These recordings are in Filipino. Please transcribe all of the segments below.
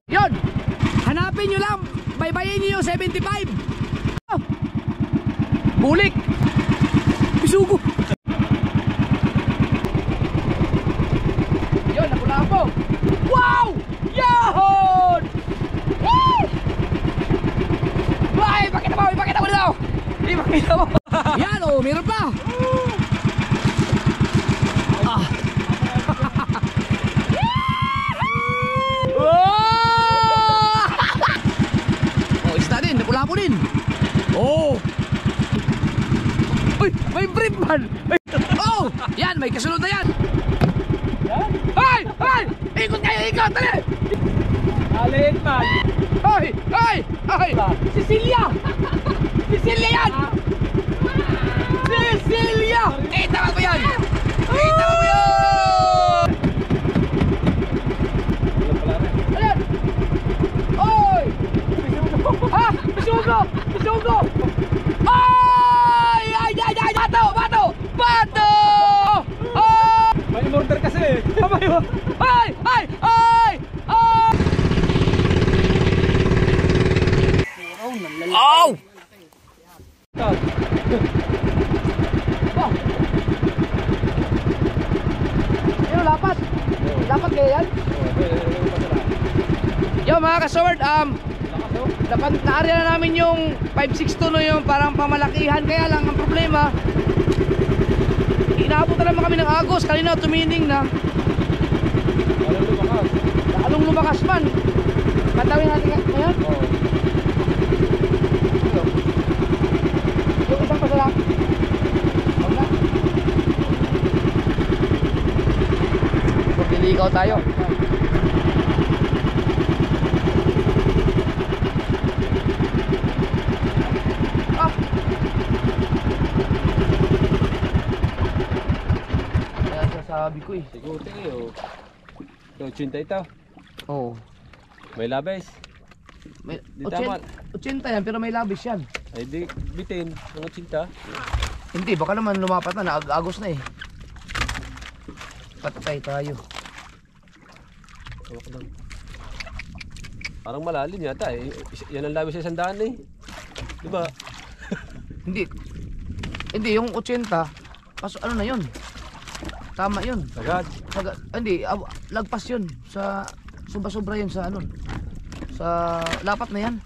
Yun! Hanapin nyo lang! Baybayin nyo yung 75! Oh. Bulik! Bisugo! Yun, nakulabo! Wow! Yahon! Woo! Ay, ipakita mo daw! Ipakita mo! Yan o, meron pa! Ah! Oh, isda din, nakulabo din! Oh! Uy, may brief man! Oh! Yan, may kasunod na yan! Ay! Ay! Ikot kayo, ikot! Dali! Alin man! Ay! Ay! Ay! Cecilia! Cecilia yan! Cecilia! Tama mo yan! Tama mo yan! Ayan! Oy! Ha? Bisugo! Bisugo! Ay! Ay! Ay! Ay! Bato! Bato! Bato! May mortar kasi. Ay! Ay! Ay! Ay! Ow! Ano lapat? Lapat kaya yan? Yo mga ka-sword, naarya na namin yung 562 no, yung parang pamalakihan. Kaya lang ang problema, inaabot na naman kami ng Agos. Kanina tumining na. Lalong lumakas man. Katawin natin ngayon. Yung isang pasala. Huwag na. Magliligaw tayo. Sabi ko eh. Siguro tayo. 80 ito. Oo. May labis. May, Di tama. 80 yan pero may labis yan. Ay di bitin. Mga 80. Hindi, baka naman lumapat na. Agos na eh. Patay tayo. Parang malalim yata eh. Yan ang labis sa 100 eh. Diba? Hindi. Hindi, yung 80. Kaso ano na yun? Tama yun. Agad. Hindi, lagpas yun. Sobra-sobra yun sa ano. Sa lapat na yan.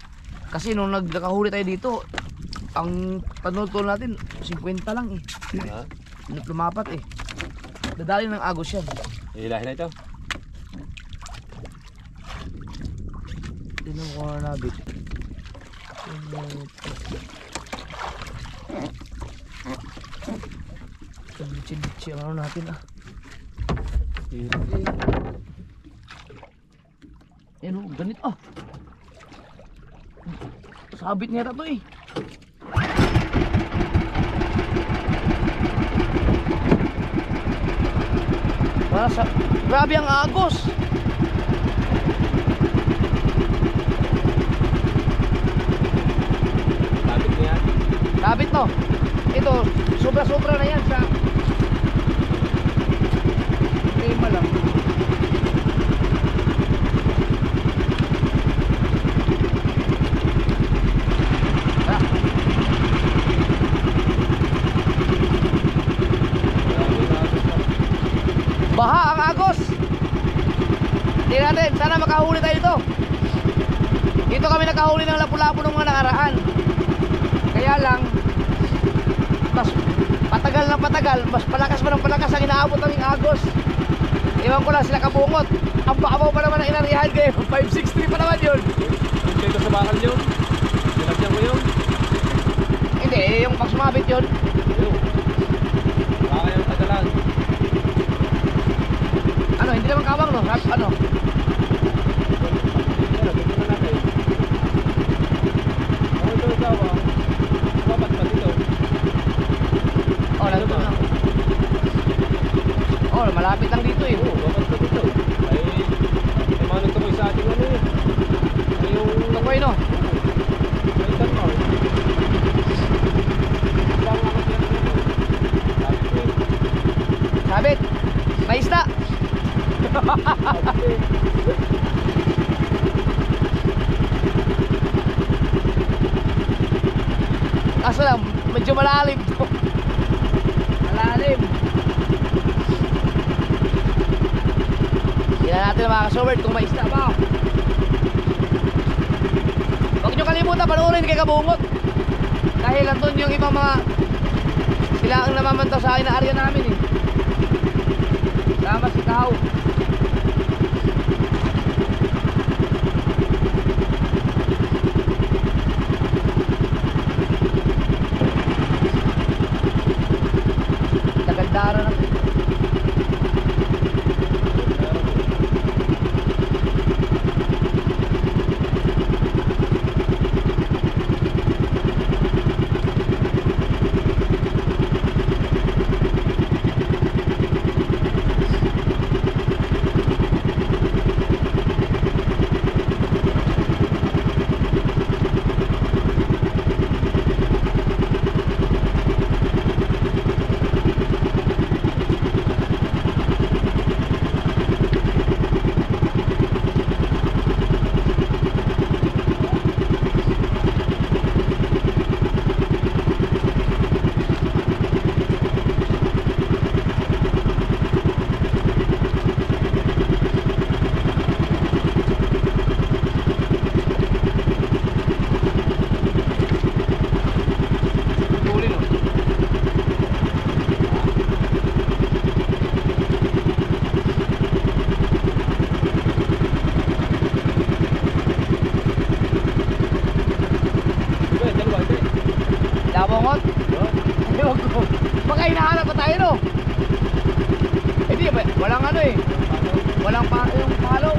Kasi nung nagkahuli tayo dito, ang panutol natin 50 lang eh. Ha? Lumapat eh. Dadali ng Agos yan. Hilahin na ito. Tinong ko na nabit. Bitsi ang ano natin ah. Yan o, ganit ah. Sabit niya to eh. Grabe ang Agos. Sabit niya. Sabit no. Ito, sobra-sobra na yan sa tema lang. Baha ang Agos. Tingnan natin, sana makahuli tayo dito. Dito kami nakahuli ng lapu-lapu ng mga nakaraan. Kaya lang mas patagal na patagal, mas palakas pa ng palakas ang inaabot ng Agos. Iwan ko lang sila kabungot. Ang baabaw pa naman ang inarihan kayo. 563 pa naman yun. Dito sa bakal yun. Nilagyan ko yun. Hindi, yung pag sumabit yun. Baka yung tagalan. Ano, hindi naman kawang no? Ano? Oh, malapit lang dito eh. Oo, dapat ka dito. Ay, manong tumoy sa ating ano eh. Ay, yung... Tukoy no? Ay, tanmaw. Bang ako siya na ito. Sabit ko eh. Sabit! May isda! Kaso lang, medyo malalim to. Malalim. Tingnan natin mga ka-showbird kung may isda ba. Huwag nyo kalimutan, panoorin kay Kabungot. Dahil nandun yung ibang mga sila ang namamantaw sa akin na area namin eh. Sama si Tao. Nagandara na. Dabongot? Ewan ko. Baka hinahanap pa tayo no? Hindi, walang ano eh. Walang yung palo.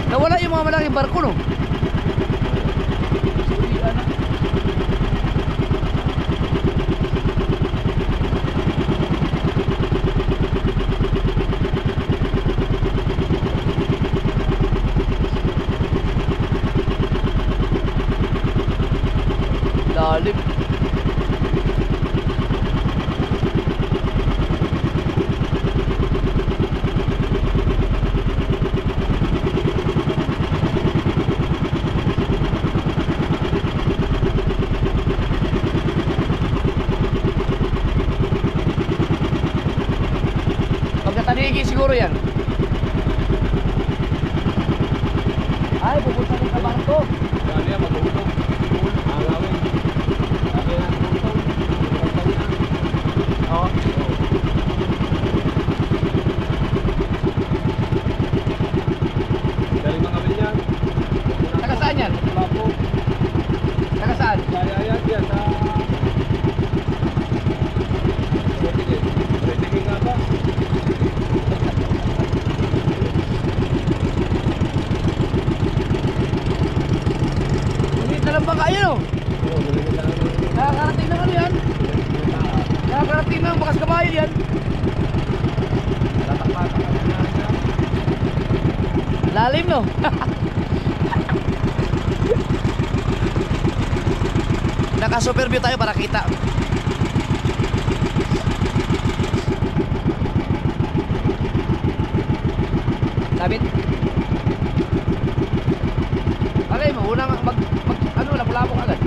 Nawala yung mga malaking barko no? Lalim. Pagkatanigi siguro yan. Ay, pupunta rin sa barko. Dali yan, magulog. Alawin. Dali yan, magulog. Oo. Dali mga kawin yan. Taga saan yan? Lapo. Taga saan? Kaya yan yan sa... Retingin nga ba? Lumita lang ba kayo no? Oo, galing lang. Nakakarating na ano yan? Nakakarating na ang bakas kabayan yan. Tatak-tatak ka na yan. Lalim no? Naka-super view tayo para kita. Sabit. Alay mo, unang ano, lapulapok agad.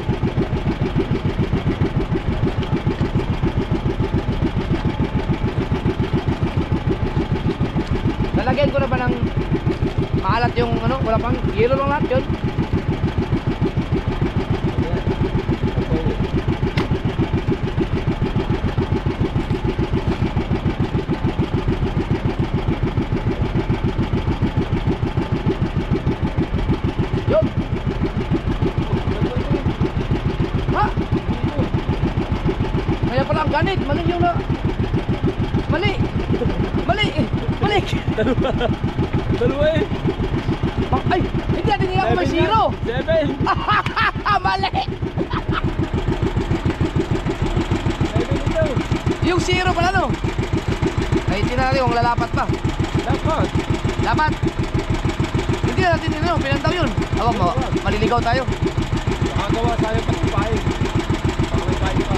Lalagyan ko na ba ng maalat yung ano, wala pang yelo lang lahat yun. Yun. Ha? Kaya pala ang ganit, mali yung na. Mali. Mali. Mali. Dalawa eh. Ay, hindi natin ako may zero. 7. Mali. 7 ito. Yung zero pala no. Ay, tingnan natin kung lalapat pa. Dapat. Dapat. Hindi Pwede natin yun, pinantaw yun. Awag mo, maliligaw tayo. Nakagawa tayo pa ng bahay. Baka may bahay pa.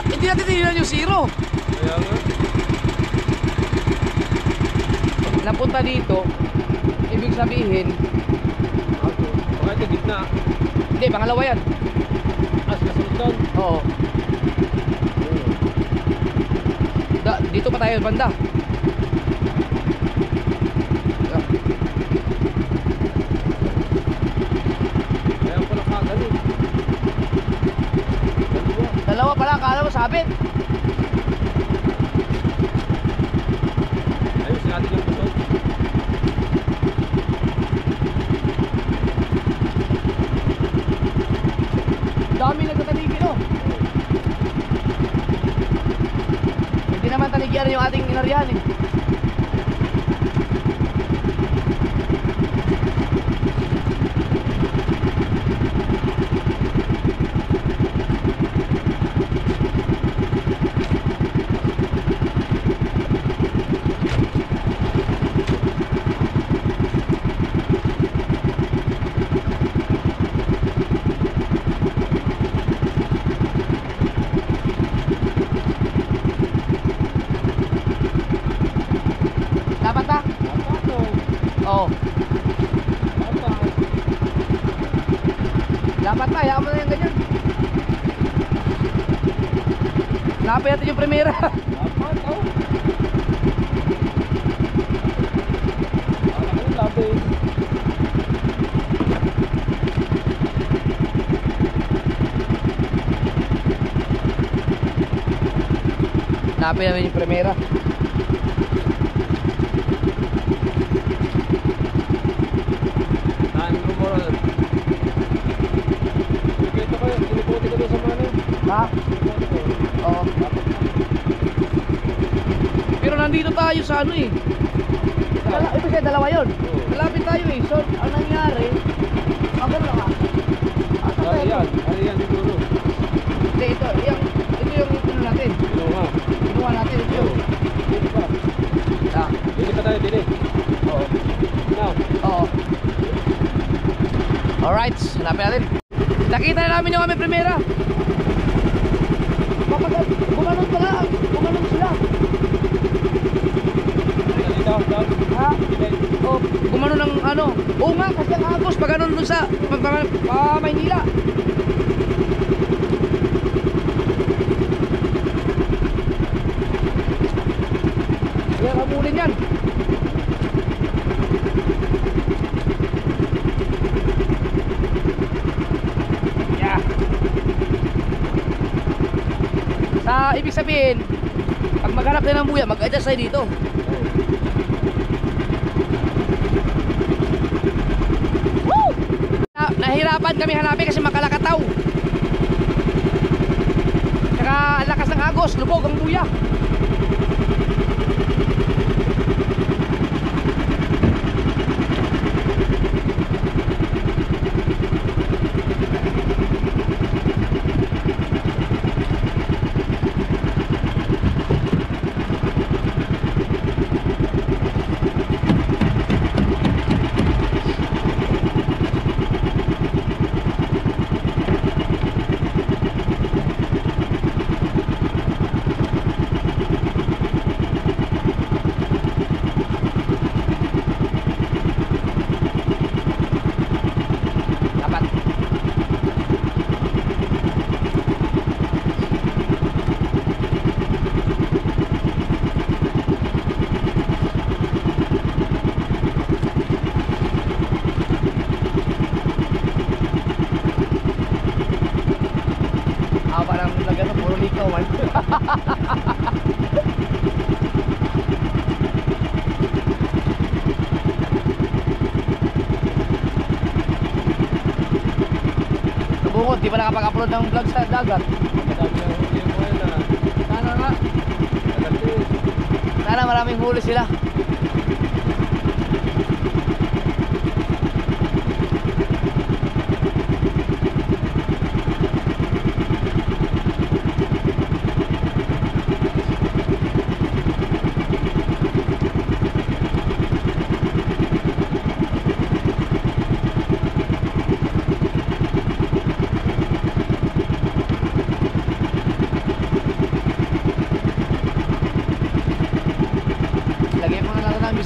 Hindi natin tinilan yung zero. Kaya nga. Napunta dito, ibig sabihin, Baka ito gitna. hindi, pangalawa yan. As kasunod doon. Oo. Dito pa tayo banda. Kaya pala kagalit. Dalawa pala, akala mo sabit. Ayusin natin yung puso. Dami nagtatanigin, no? Hindi naman tanigyan yung ating inaryan, eh. Dapat na? Dapat to. Oo. Dapat. Dapat na, hayaan mo na yung ganyan. Napay natin yung primera. Dapat to. Alam ko yung labi. Napay namin yung primera. Ha? Oo. Pero nandito tayo sa ano eh. Ito siya, dalawa yun. Malapit tayo eh. So, ang nangyari, ako na ka. Ano yan siguro? Hindi, ito yung ito natin. Kinuha natin, ito yung. Dili pa. Ah, Dili pa tayo, dili. oo. Now. Oo. Alright, hanapin natin. Nakita na namin yung aming primera. Gumanon pala. Gumanon sila. Down. Ha? Oh, gumanon ng ano. Oo nga, kasi ang agos pag ganon dun sa Maynila. Kaya kabulin yan. Yeah. Sa ibig sabihin, pag maghanap tayo ng buya, mag-adjust tayo dito. Woo! Nahirapan kami hanapin kasi makalakataw. Saka ang lakas ng agos, lubog ang buya. Bungod, di ba nakapag-upload ng vlog sa dagat? Sana nga. Sana maraming huli sila.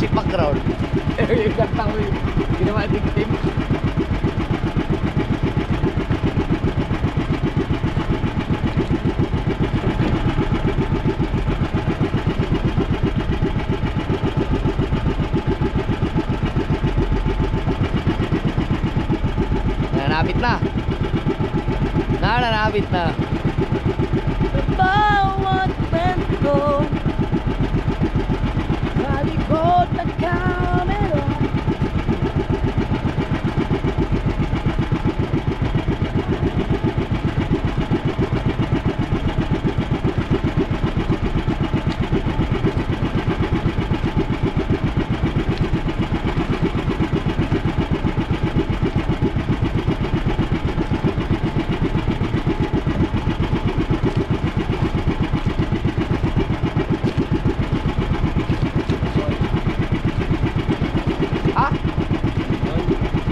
music background. Yung kanta ko yung ginawa ting-ting. Nananapit na. Nananapit na. Sa bawat kwento sa likod ng camera.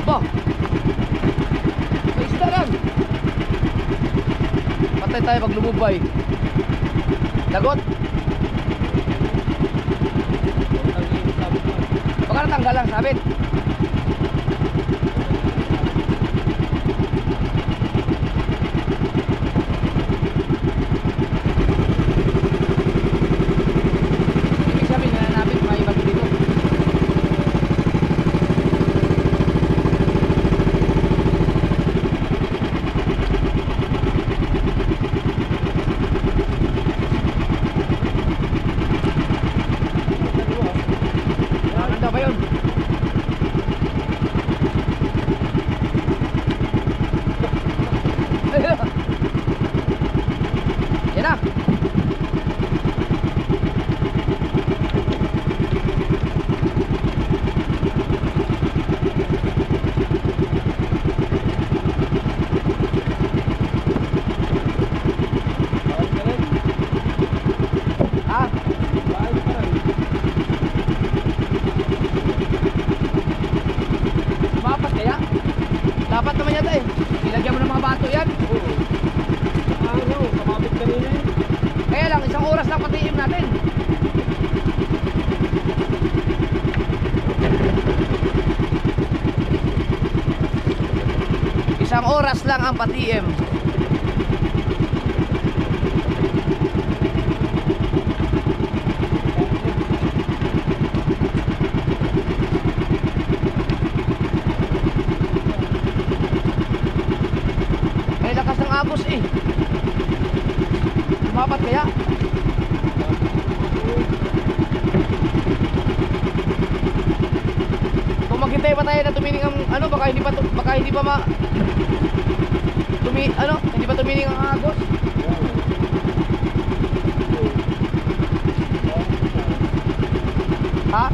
Ba? May isda lang. Patay tayo pag lumubay. Lagot? Baka natanggal lang, sabit. Ibig sabihin, nananapit, may iba dito. Ano ba yun? Yan na. Ah, mapas kaya? Dapat naman yata eh. Nilagyan mo ng mga bato yan. Oo. Ano, kamapit kanina eh. Kaya lang, isang oras lang patiim natin. Isang oras lang ang patiim. May lakas ng agos eh. Lumapat kaya? Kung maghintay pa tayo na tumining ang ano, baka hindi pa hindi pa tumining ang agos. Ha?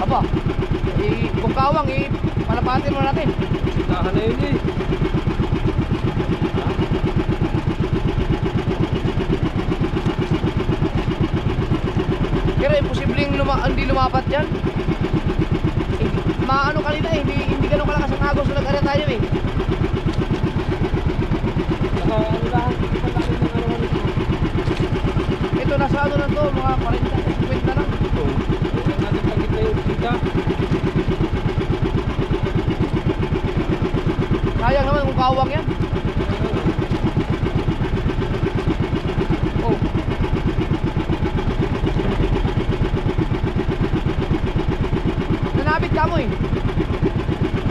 Aba, kung kawang palapatin mo natin. Tahan na yun eh. Pero imposibleng hindi lumapat yan. Maano kanina eh, hindi ganun kalakas ang agos na nag-area tayo eh. Saka ano lahat, hindi pa namin ng ano nito. Ito nasa ano na to, mga 40, 50 lang. Ito, huwag natin pagkit na yung sika. Sayang naman kung kawang yan. Oh. Nanabit ka mo eh.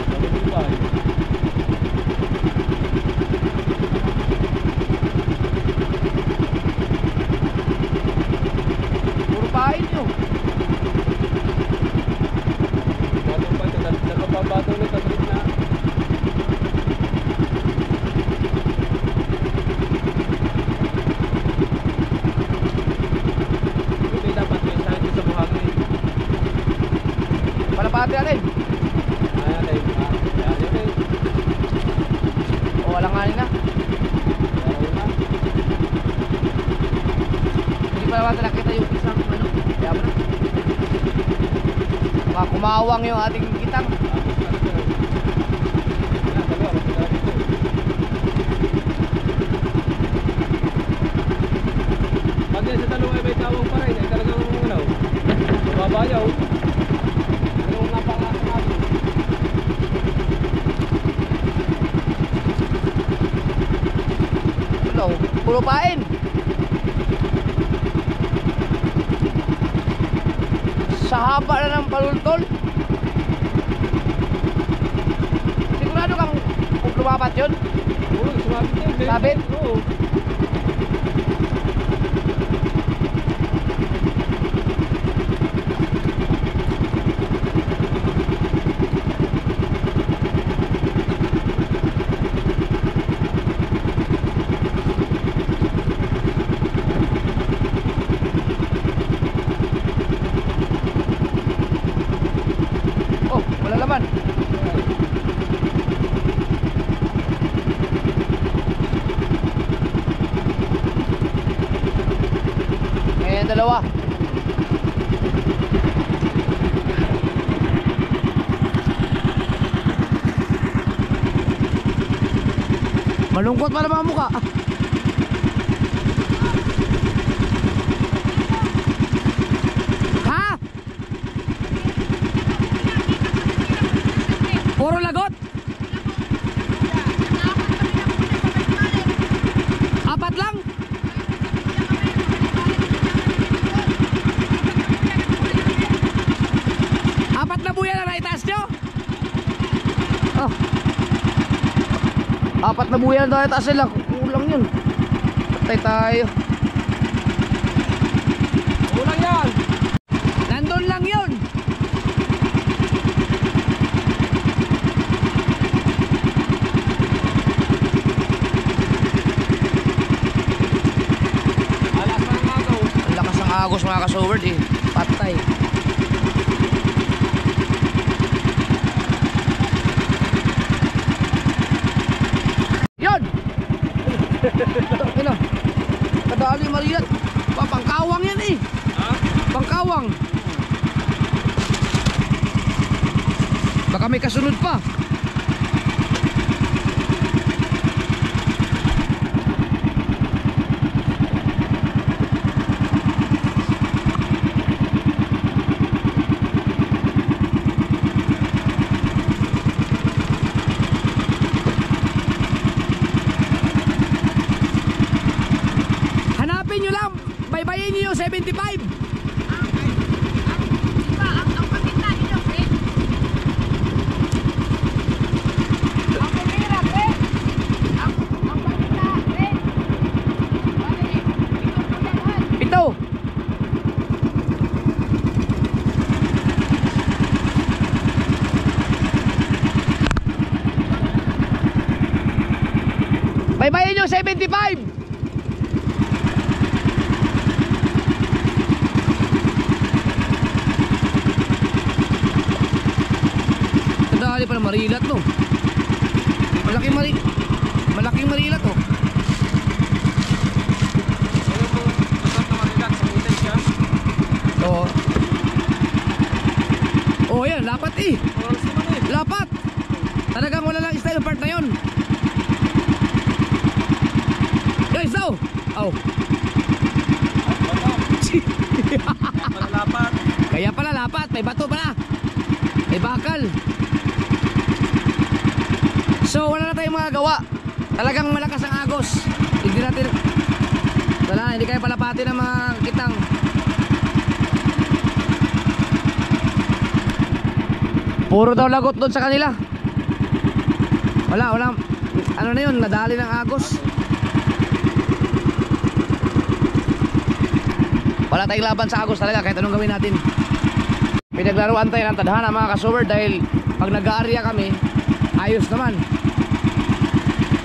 Sabi ko ba eh. Puro pain nyo. Batong pa ito, nagpapabatong na sa gitna. Buti dapat may science sa buhangin. Palapati natin. Ayan eh. Ayan eh. O alanganin na. Ayan na. Hindi pa naman nakita yung isang ano. Kaya mo na. Mga kumawang yung ating kitang. Pag yan sa dalawa ay may tawang pa rin, ay talagang ano, Lulupain. Sa haba na ng palultol. Sigurado kang lumapat yun? Oo, sumabit yan. Sabit? Oo. Oh, wala laman. Ayan, dalawa. Malungkot pa naman ang mukha. Ha? Puro lagot? Apat lang? Apat na buya na naitaas nyo? Oh. Apat na buya na naitaas nila. Kulang yun. Patay tayo. Kulang yan. Nandun lang yun. Alas pa ng agaw. Ang lakas ng agos mga kasoward eh. Patay. Yun! Ano? Kadali marilat. Pangkawang yan eh. Ha? Pangkawang. Baka may kasunod pa. Hanapin nyo lang. Baybayin nyo yung 75. Ito. Baybayin nyo 75. Kadali pa ng marilat no. Malaking marilat oh. Ano po? Masarap na marilat sa footage yan. Oo. Oh, yan, lapat eh. Oras naman eh. Lapat. Talagang wala lang style part na yun. Guys, daw. Oh. Malalapat. Kaya pala lapat, may bato pala. May bakal. So, wala na tayong magagawa. Talagang malakas ang agos. Hindi natin wala, hindi kaya palapati ng mga kitang. Puro daw lagot doon sa kanila. Wala. Ano na yun, nadali ng agos. Wala tayong laban sa agos talaga kahit anong gawin natin. Pinaglaruan tayo ng tadhana mga kasover dahil pag nag-aarya kami, ayos naman.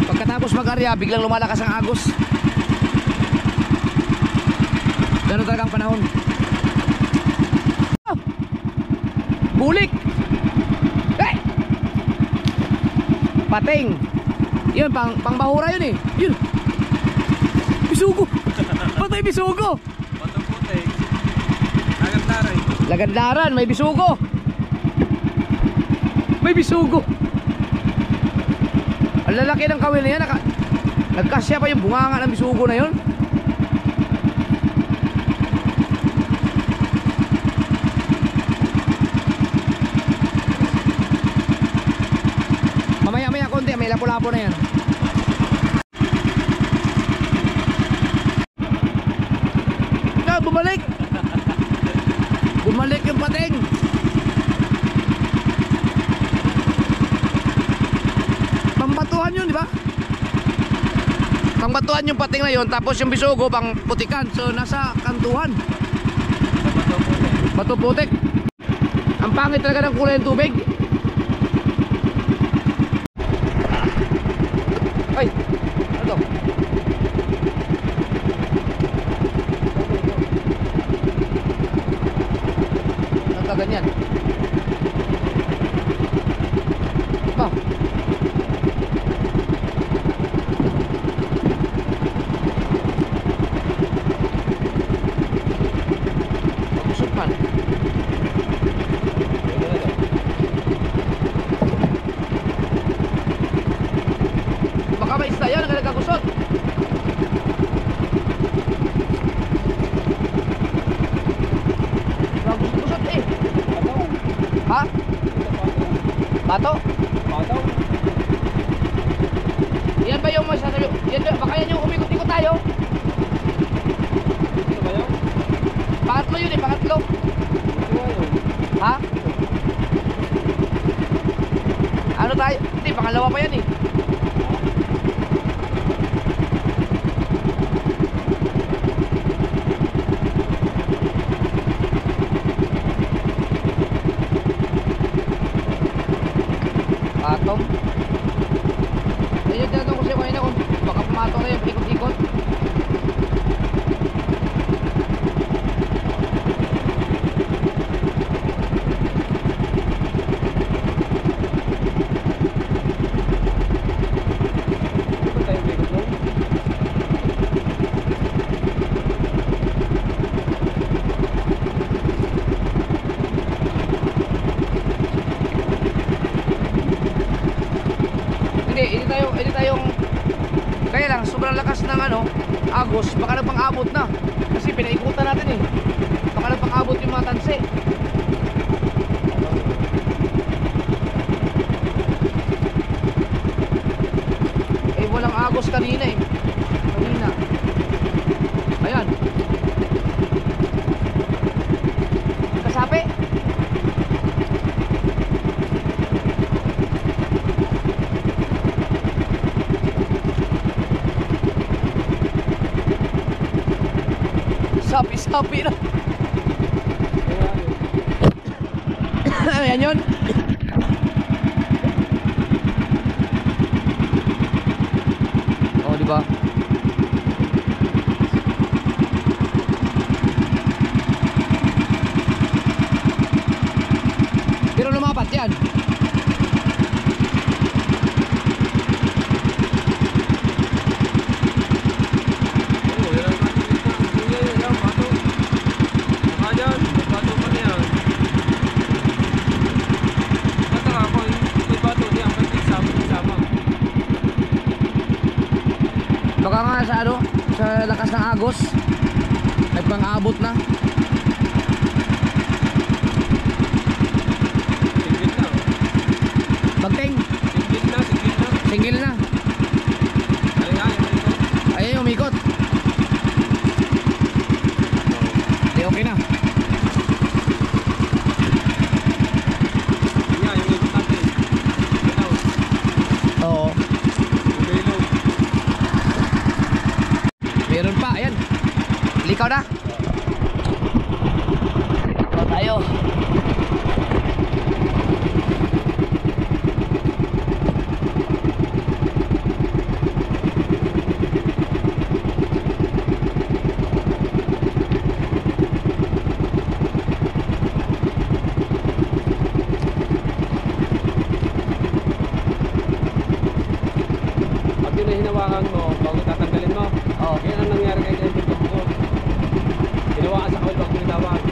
Pagkatapos mag-aarya, biglang lumalakas ang agos. Ganun talagang panahon. Bulik! Hey! Pating! Yun, pangbahura yun eh. Yun! Bisugo! Patay bisugo! Batang puti. Agandaray. Lagandaran, may bisugo! May bisugo! Ang lalaki ng kawil na yan, nagkasya pa yung bunganga ng bisugo na yun. Mamaya konti, may lapo-lapo na yan. bumalik. Bumalik yung pating. Pambatuhan yun, di ba? Pangbatuhan yung pating na yun, tapos yung bisugo pang putikan. So nasa kantuhan. Bato putik. Ang pangit talaga ng kulay ng tubig. Ay, ano to? Ang kaganyan. Ba? Pagusok man. Baka may isda yan, nagkagusot. Gusot eh. Ha? Bato? Pataw. Yan ba yung masasabi? Yan ba? Baka yan yung umikot-ikot tayo? Ito ba yun? Pangatlo yun eh, pangatlo. Ito ba yun? Ha? Ano tayo? Hindi, pangalawa pa yan eh. Patong. Ayun, tinanong ko siya kanina kung baka pumatong na yung ikot-ikot. Ito tayo may gusto. Hindi tayong kaya lang sobrang lakas ng ano, agos, baka nagpang-abot na. Kasi pinaikutan natin eh. Baka nagpang-abot yung mga tansi. Eh walang agos kanina eh. Kanina. Ayan. Kasapi. Sapi-sapi na. Ayan yun. Oh, di ba? Pero lumapat yan. Baka nga sa ano, sa lakas ng agos nagpang-abot na. Bagting. Singgil na. Ayun, umikot. Di okay na. Oo. Meron pa, ayan. Likaw na. Likaw tayo. Pag yun na hinawakan mo, bago tatanggalin mo, Oo. yan ang nangyari kay David Bukod. Hinawakan sa kawal bago tinawag.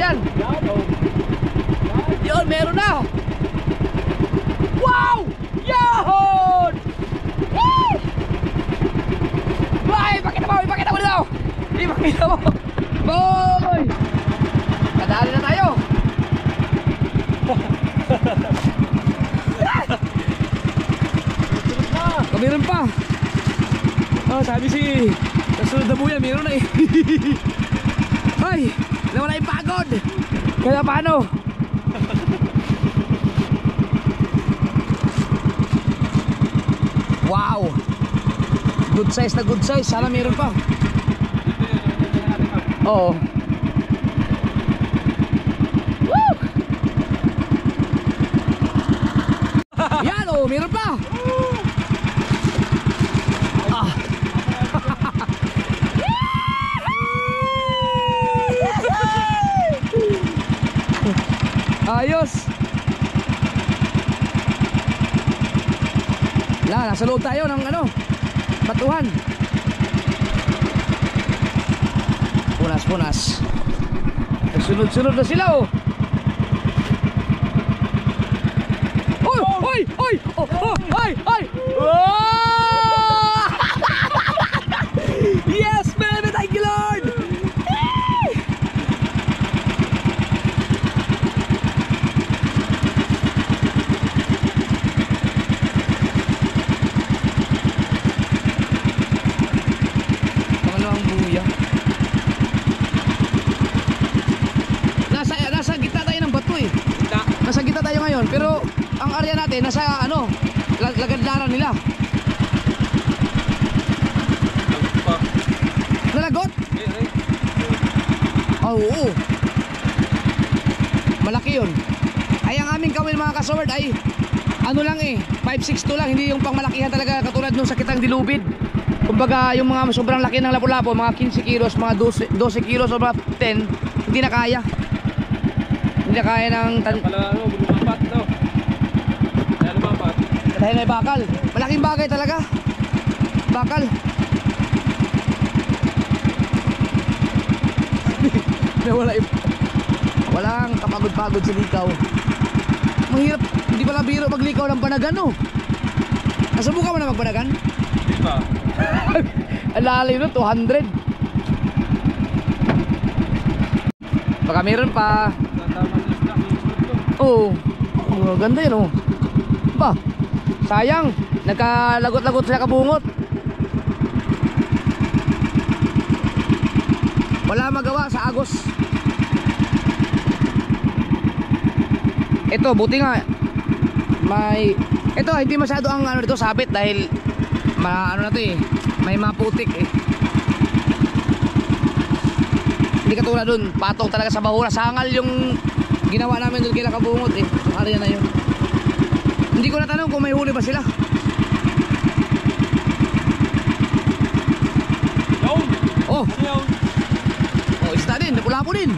yan. Yan, oh. Yun, meron na. Wow! Yahon! Woo! Ay, ipakita mo dito. Ipakita mo. Boy! Kadali na tayo. Meron pa. Oh, sabi si kasunod na buya, meron na eh. Ay, nawala yung pagod. Kaya paano? Wow. Good size na good size. Sana meron pa. Oo. Woo! Yan oh, meron pa. Ah. Ayos. Nasa loob tayo ng ano, batuhan. Punas. Sunod-sunod na sila oh. Oy! Ay! Oh! Yes, baby! Thank you, Lord! Nasa gitna tayo ngayon, pero ang area natin nasa ano, lagadlaran nila. Nalagot? Oh, oo. Malaki yun. Ay, ang aming kawil mga kasword ay ano lang eh, 5.62 lang, hindi yung pangmalakihan talaga katulad nung sa Kitang Dilubid. Kumbaga yung mga sobrang laki ng lapu-lapu, mga 15 kilos, mga 12 kilos o mga 10, hindi na kaya. Hindi na kaya ng Pala ano, lumapat no. Kaya lumapat. dahil may bakal. Malaking bagay talaga. Bakal. Walang kapagod-pagod sa likaw. Mahirap, hindi pala biro maglikaw ng Panagan, no? Nasubukan mo na magpanagan? Di ba? Alali no, 200. Baka meron pa. Oo. Oh, ganda yun oh. Ba, sayang. Nagkalagot-lagot siya kabungot. Wala magawa sa agos. Ito, buti nga may ito, hindi masyado ang ano dito sabit dahil ano na to eh, may maputik eh. Hindi katulad dun, patong talaga sa bahura. Sangal yung ginawa namin dun kila kabungot eh. Yung area na yun. Hindi ko natanong kung may huli ba sila. Oh, oh, isda din, napulapo din.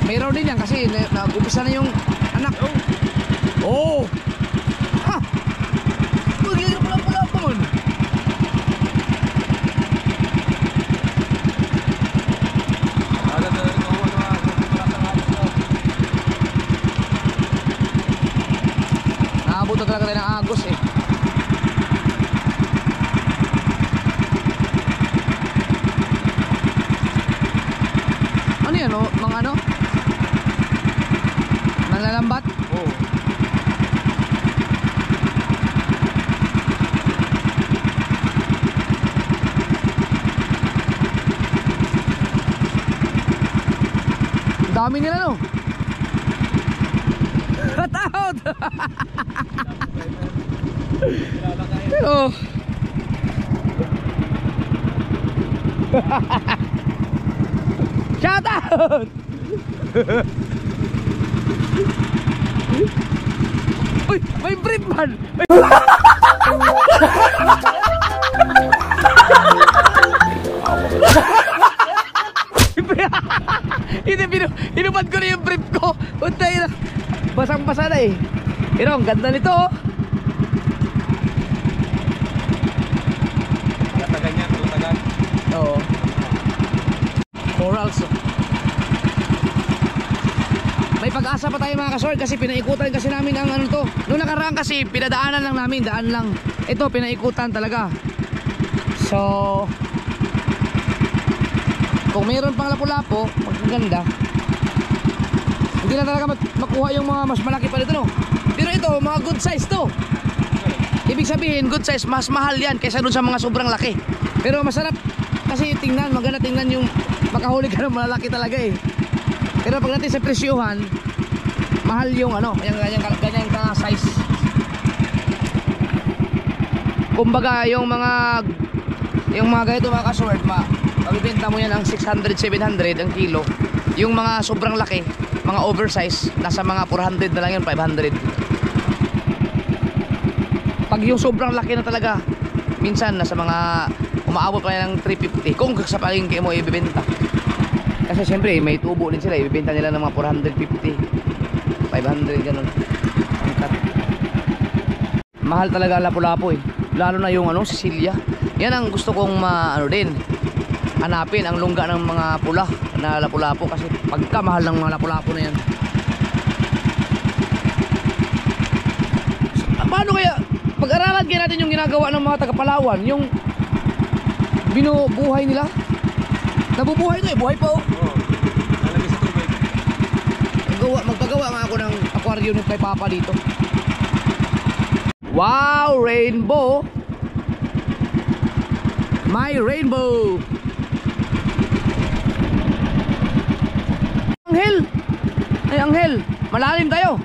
Mayroon din yan kasi nag-upisa na yung anak. Oh! Ha! Pagiging pula-pula mo. Naabot na talaga tayo ng agos eh. Ano yan oh? Mga ano? Nalalambat? Oo. Dami nila no? Katakot! Oh. Shout out! Uy, may brief man! Hindi, inubad ko na yung brief ko. Untay na. Basang-basa na eh. Pero ang ganda nito oh. Tagan niya, tagan. mag-asa pa tayo mga kasword kasi pinaikutan kasi namin ang ano to. Noong nakaraan kasi pinadaanan lang namin, daan lang. Ito pinaikutan talaga. So kung mayroon pang lapu-lapo, magaganda. Hindi na talaga makuha yung mga mas malaki pa dito, no? Pero ito, mga good size to. Ibig sabihin, good size, mas mahal yan kaysa dun sa mga sobrang laki. Pero masarap kasi tingnan, maganda tingnan yung makahuli ka ng malalaki talaga eh. Pero pagdating sa presyuhan, mahal yung ano, ganyan ka size. Kumbaga yung mga ganito mga kasword, mabibenta mo yan ang 600, 700 ang kilo. Yung mga sobrang laki, mga oversize, nasa mga 400 na lang yun, 500. Pag yung sobrang laki na talaga, minsan nasa mga umaabot pa yan ng 350 kung sa palengke mo ibibenta. Kasi syempre may tubo din sila, ibibenta nila ng mga 450, 500 ganun. Mahal talaga lapu-lapu eh. Lalo na yung ano, Sicilia. Yan ang gusto kong hanapin, ang lungga ng mga pula na lapu-lapu kasi pagkamahal ng mga lapu-lapu na yan. Paano kaya pag-aralan kaya natin yung ginagawa ng mga taga-Palawan, yung binubuhay nila? Nabubuhay ito eh, buhay pa oh. Lalagay sa tubig. Magpagawa nga ako ng aquarium kay Papa dito. Wow, rainbow. My rainbow. Anghel. Ay anghel, malalim tayo.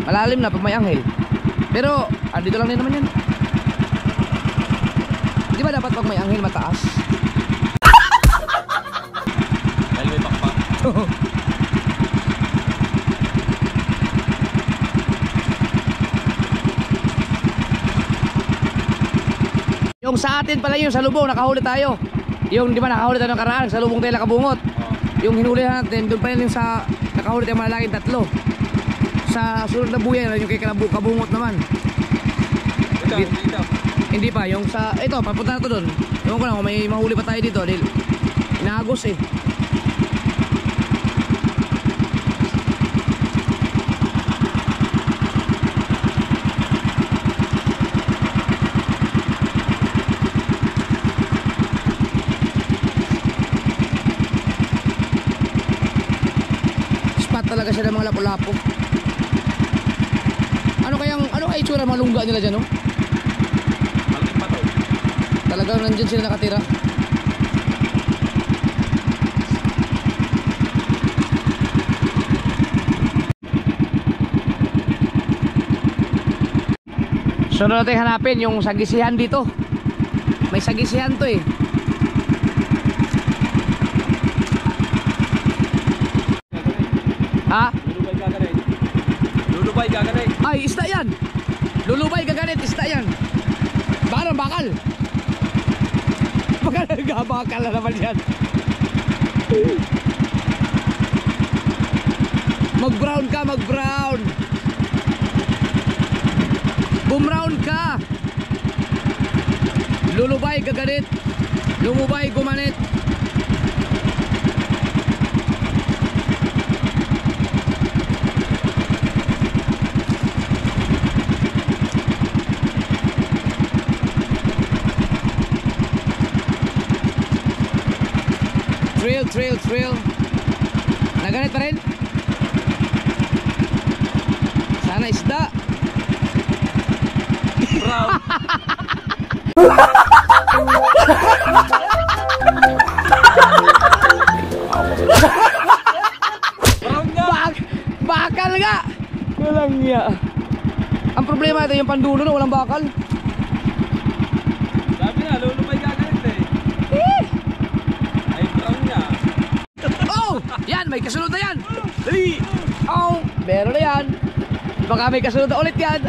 Malalim na pag may anghel. Pero dito lang din naman yan. Di ba dapat pag may anghel mataas? Dahil may pakpak. Yung sa atin pala yung sa lubong, nakahuli tayo. Yung di ba nakahuli tayo ng karaan, sa lubong tayo nakabungot. Yung hinuli natin, doon pa yun yung sa nakahuli tayo malalaking 3. Sa sunod na buya, yung kay kabungot naman. Ito. Hindi pa, yung sa, ito, papunta na to doon. Ewan ko lang, kung may mahuli pa tayo dito, dahil inagos eh. Spot talaga siya ng mga lapu-lapu. Ano kaya itsura mga lungga nila dyan, no? Malaki pa to. Talagang nandyan sila nakatira. Sunod natin hanapin yung sagisihan dito. May sagisihan to eh. Ha? Lulubay gagarin. Ay, isda yan. Lulubay gaganit, isda yan. Bakal. Bakal na naman yan. Mag-brown ka, mag-brown. Bumrown ka. Lulubay gaganit. Lumubay gumanit. Trail. Naganit pa rin? Sana isda. Brown. Brown nga. Bakal nga. Walang niya. Ang problema ito yung pandulo no, walang bakal. Sabi na, lulubay gagarin eh. Ay, brown nga. Oh! Yan, may kasunod na yan. Dali. Oh, meron na yan. Baka may kasunod na ulit yan.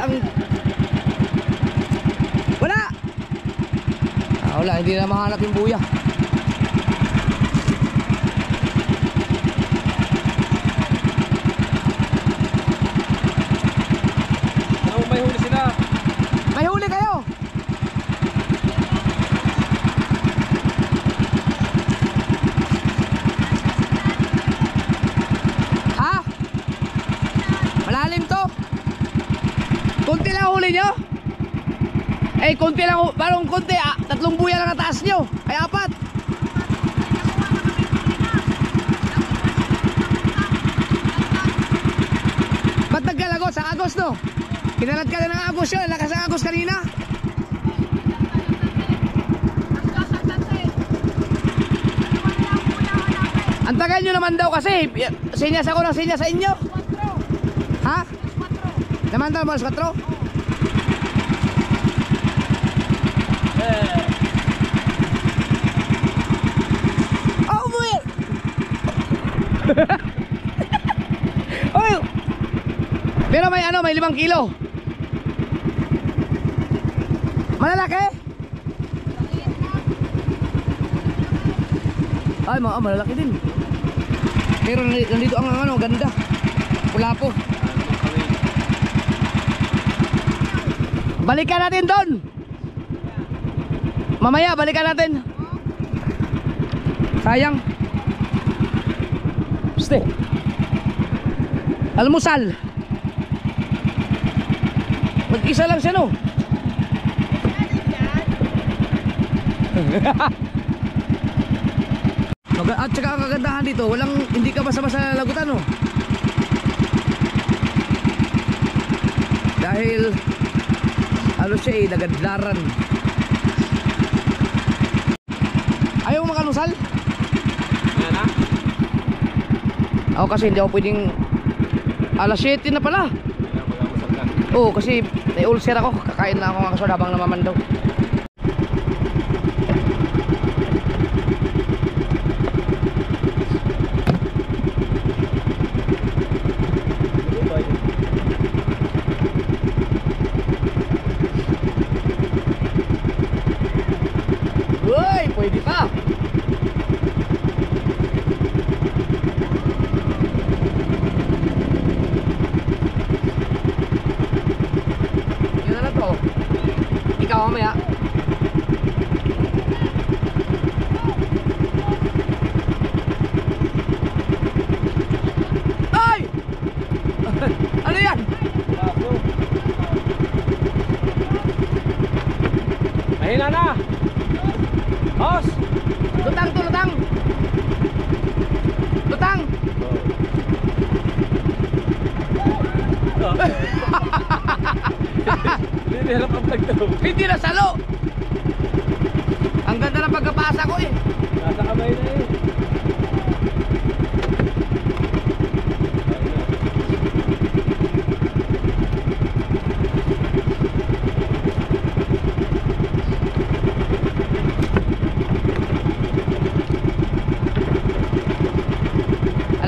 Wala. Wala, hindi na mahanap yung buya. Ano, may huli sila. May huli kayo. Ha? nakahuli nyo? Eh, konti lang, parang konti, 3 buya lang ang taas nyo. Ay, 4. Ba't nagkalagos? Sa Agos, no? Kinalat ka na ng Agos yun. Lakas ang Agos kanina. Ang tagal nyo naman daw kasi. Sinyas ako ng sinyas sa inyo. Ha? Naman daw, Malas 4? Oh, boy! Oy! Pero may ano, may 5 kilo. Malalaki? Ay, malalaki din. Pero nandito ang ano, ganda. Pula po. Balikan natin doon. Mamaya, balikan natin. Sayang. Piste. Almusal. Mag-isa lang siya, no? At saka ang kagandahan dito, hindi ka basa-basa lagutan, no? Dahil ano siya eh, nagadlaran. Ayaw mo makalusal? Yan na? Ako kasi hindi ako pwedeng alas 7 na pala. Oo, kasi may ulcer ako. Kakain na ako ng kasod habang namamandaw. Uy, pwede pa. Yun na to. Ikaw mamaya. Ay! Ano yan? Mahina na! Boss! Lutang to, lutang! Lutang! Hindi hirap ang pagtaw. Hindi na salo! Ang ganda ng pagkapasa ko eh. Nasa kamay na eh.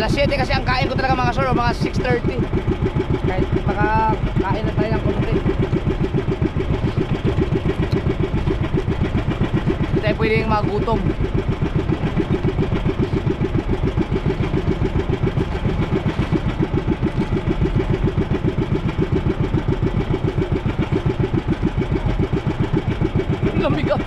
Alas 7 kasi ang kain ko talaga mga solo, mga 6:30. Kahit makakain na tayo ng konti. Hindi tayo pwedeng magutom. Lamig ah.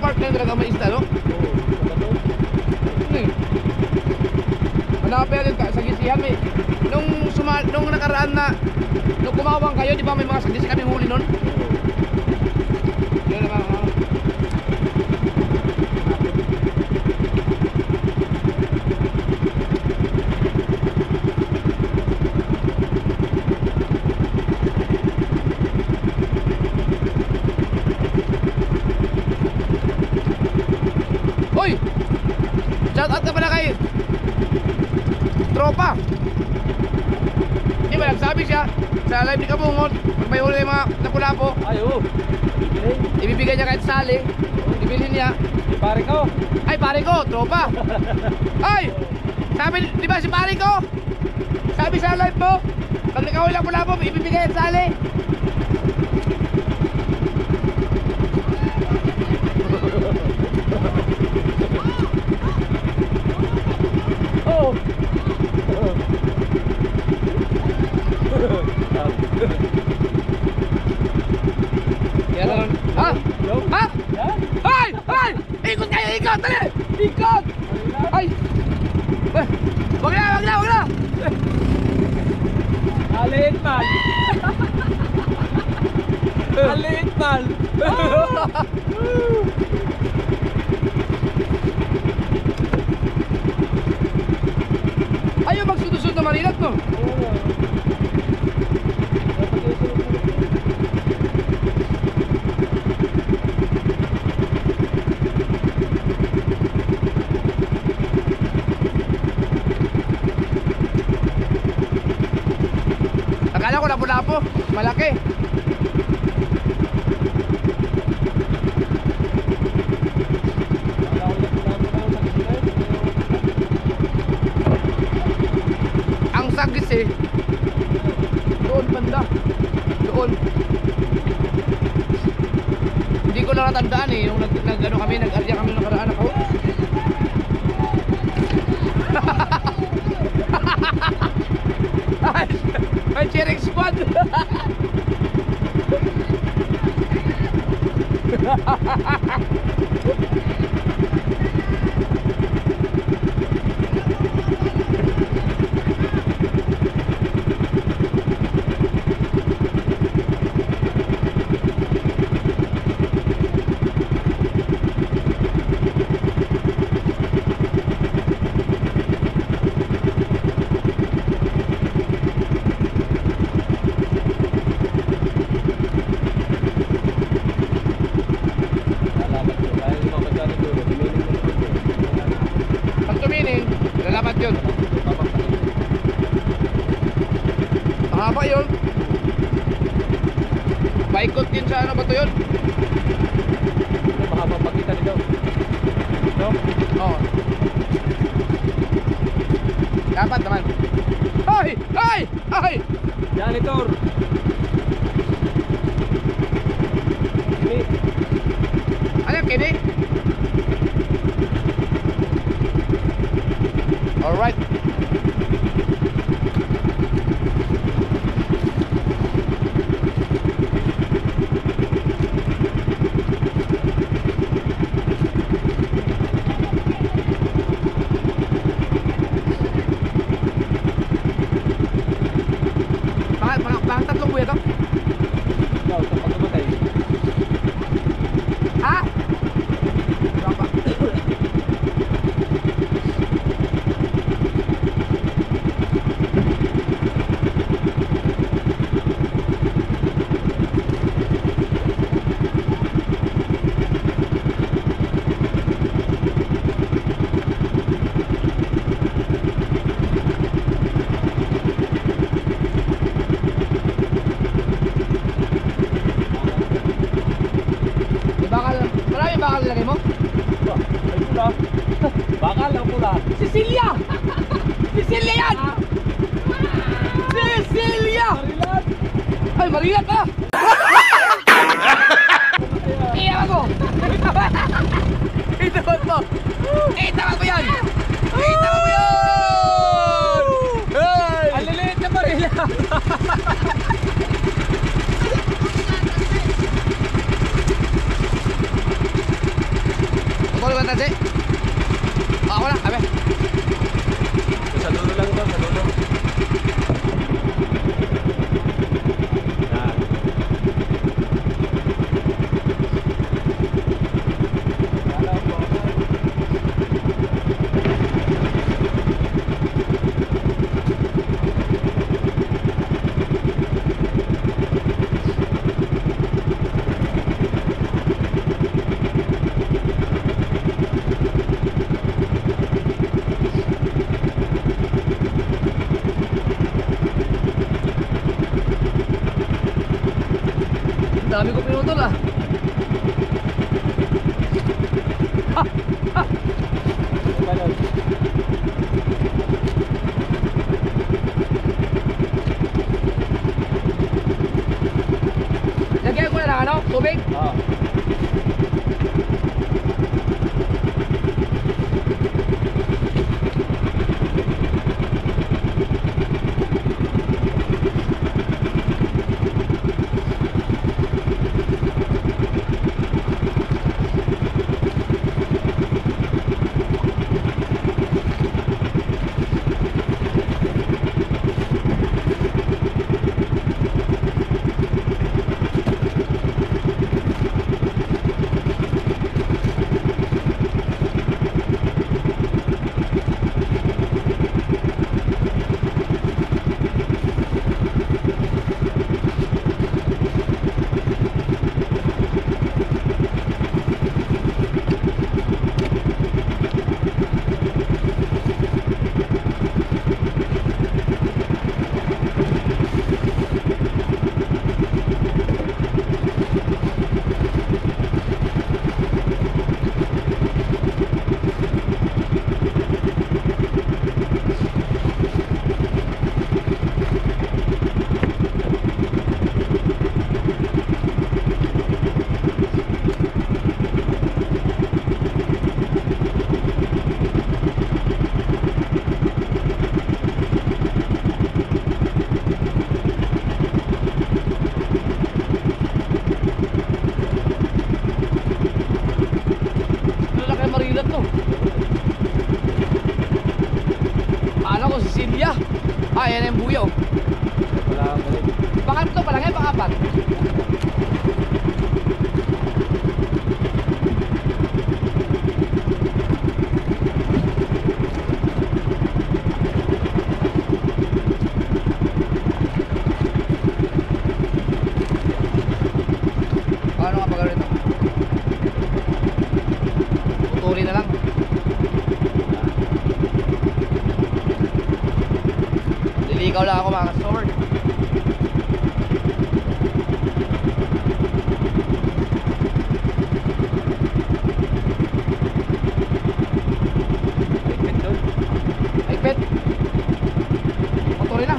Park na talaga may isda, no? Ano eh? Manapay din sa gisihan eh. Nung nakaraan na nung kumawang kayo, di ba may mga sagisi kami huli nun? Yun naman. Hoy! Shout out ka pala kay tropa. Di ba nagsabi siya sa live ni Kabungot, pag may huli mga lapu-lapo, Ay, oo. ibibigay niya kahit sali. Ibilhin niya. Pare ko. Ay, pare ko, tropa. Ay! Sabi, di ba si pare ko? Sabi sa live mo, pag nakahuli lapu-lapo, ibibigay kahit sali. Ang liit man. Ayaw magsunod-sunod na Marinat, no? Oo nga. Dapat yung sunod-sunod. Akala ko lapo-lapo, malaki. Wala ko lang sa gilid. Ang sagis eh. Doon banda. Doon. Hindi ko na natandaan eh. Nung nag-ano kami, nag-arya kami ng nakaraan ako. Ay, cheering squad. Lalaban ko. Kaya lumabas ka na doon. Tumingin mo naman doon. Pag tumining, lalapat yun. Papaktakin. Mahaba yun. Paikot din sa ano ba to yun? Mahaba pakita nito. No? Oo. Dapat naman. Ay! Ay! Ay! Janitor! Ini. Ano yung kini? Alright. Bakit tatlong buya to? Ikaw, sa pagkamatay. Ha? Berapa? Marami bakal nilagay mo? Ay pula. Bakal ang pula. Cecilia! Cecilia yan! Cecilia! Marilat! Ay, Marinat ka! Iyakan ko! Itawan mo! Itawan mo yan! Itawan mo yan! Hey! Ang liliit na Marilat! Tulog ka tadi? Ako na, abe. Sa dulo lang ito, sa dulo. Yan. Alam ko. Dami ko pinutol ah. Balon. Lagyan ko na ng ano, tubig. Ah. Ah, yan yung buyo. Wala kang galing. Pangatlo pa lang yan, pangapat. Paano nga pagawin ito? Putulin na lang. Liligaw lang ako mga customer. Ligpit doon. Higpit. Putulin na.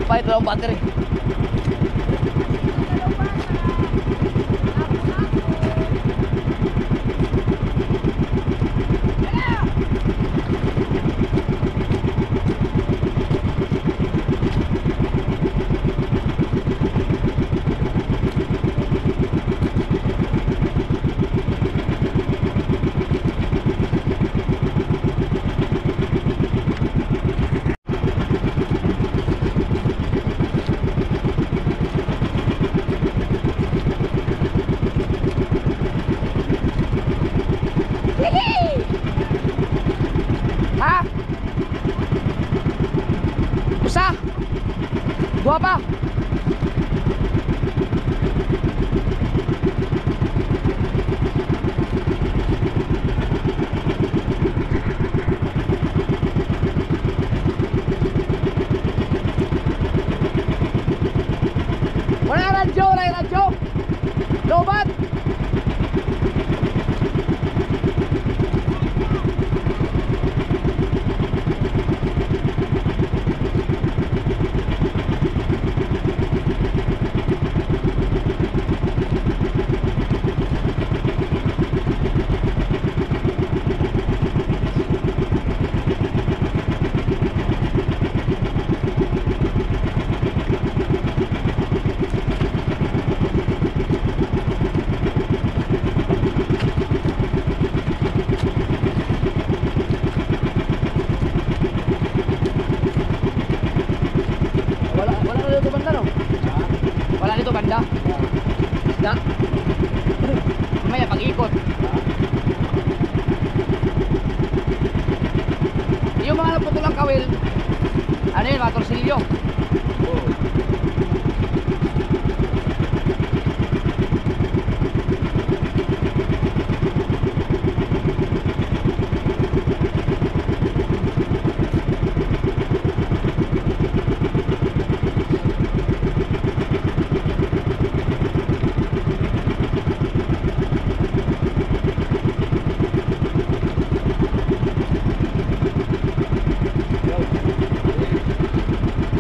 Pahit daw ang battery. Ha? Usa? Dua pa? Wala radyo, wala yung radyo. Lobat. banda. Isda. Mamaya pag-ikot. Yung mga putol ang kawil, ano yun, matorsilyo. Oo.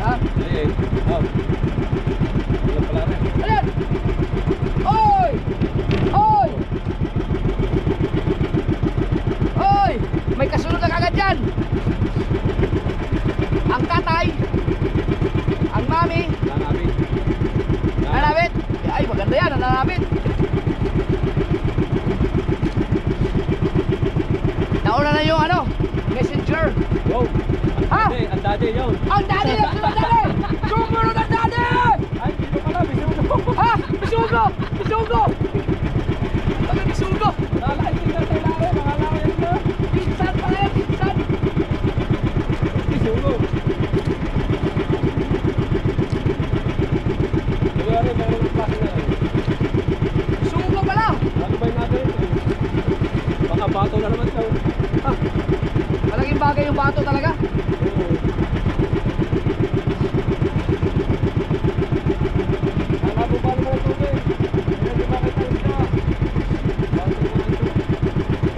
Ha? Ayun. Oh. Wala pala rin. Ayan! Oy! Oy! Oy! May kasunod na kagad dyan! Ang tatay, ang mami, Nanabit. nanabit. Ay, maganda yan, ang nanabit. Nauna na yung ano, messenger. Wow. Ha? Ang daddy yun. Ang daddy! Ang daddy! Sumunod ang daddy! Ay, dito pala. Bisugo. Ha? Bisugo! Bisugo! Bakit bisugo? Ay, tingnan sa ilalim. Makalaki yun na. Pinsan pala yan, pinsan! Bisugo. Nagyari, meron ng klase na yun. Bisugo pala! Ano ba yung natin? Baka bato na naman ito. Ha? Malaking bagay yung bato talaga. Oo. Nakabubalo mo ng tubig. Hindi makita yun siya. Bato naman ito.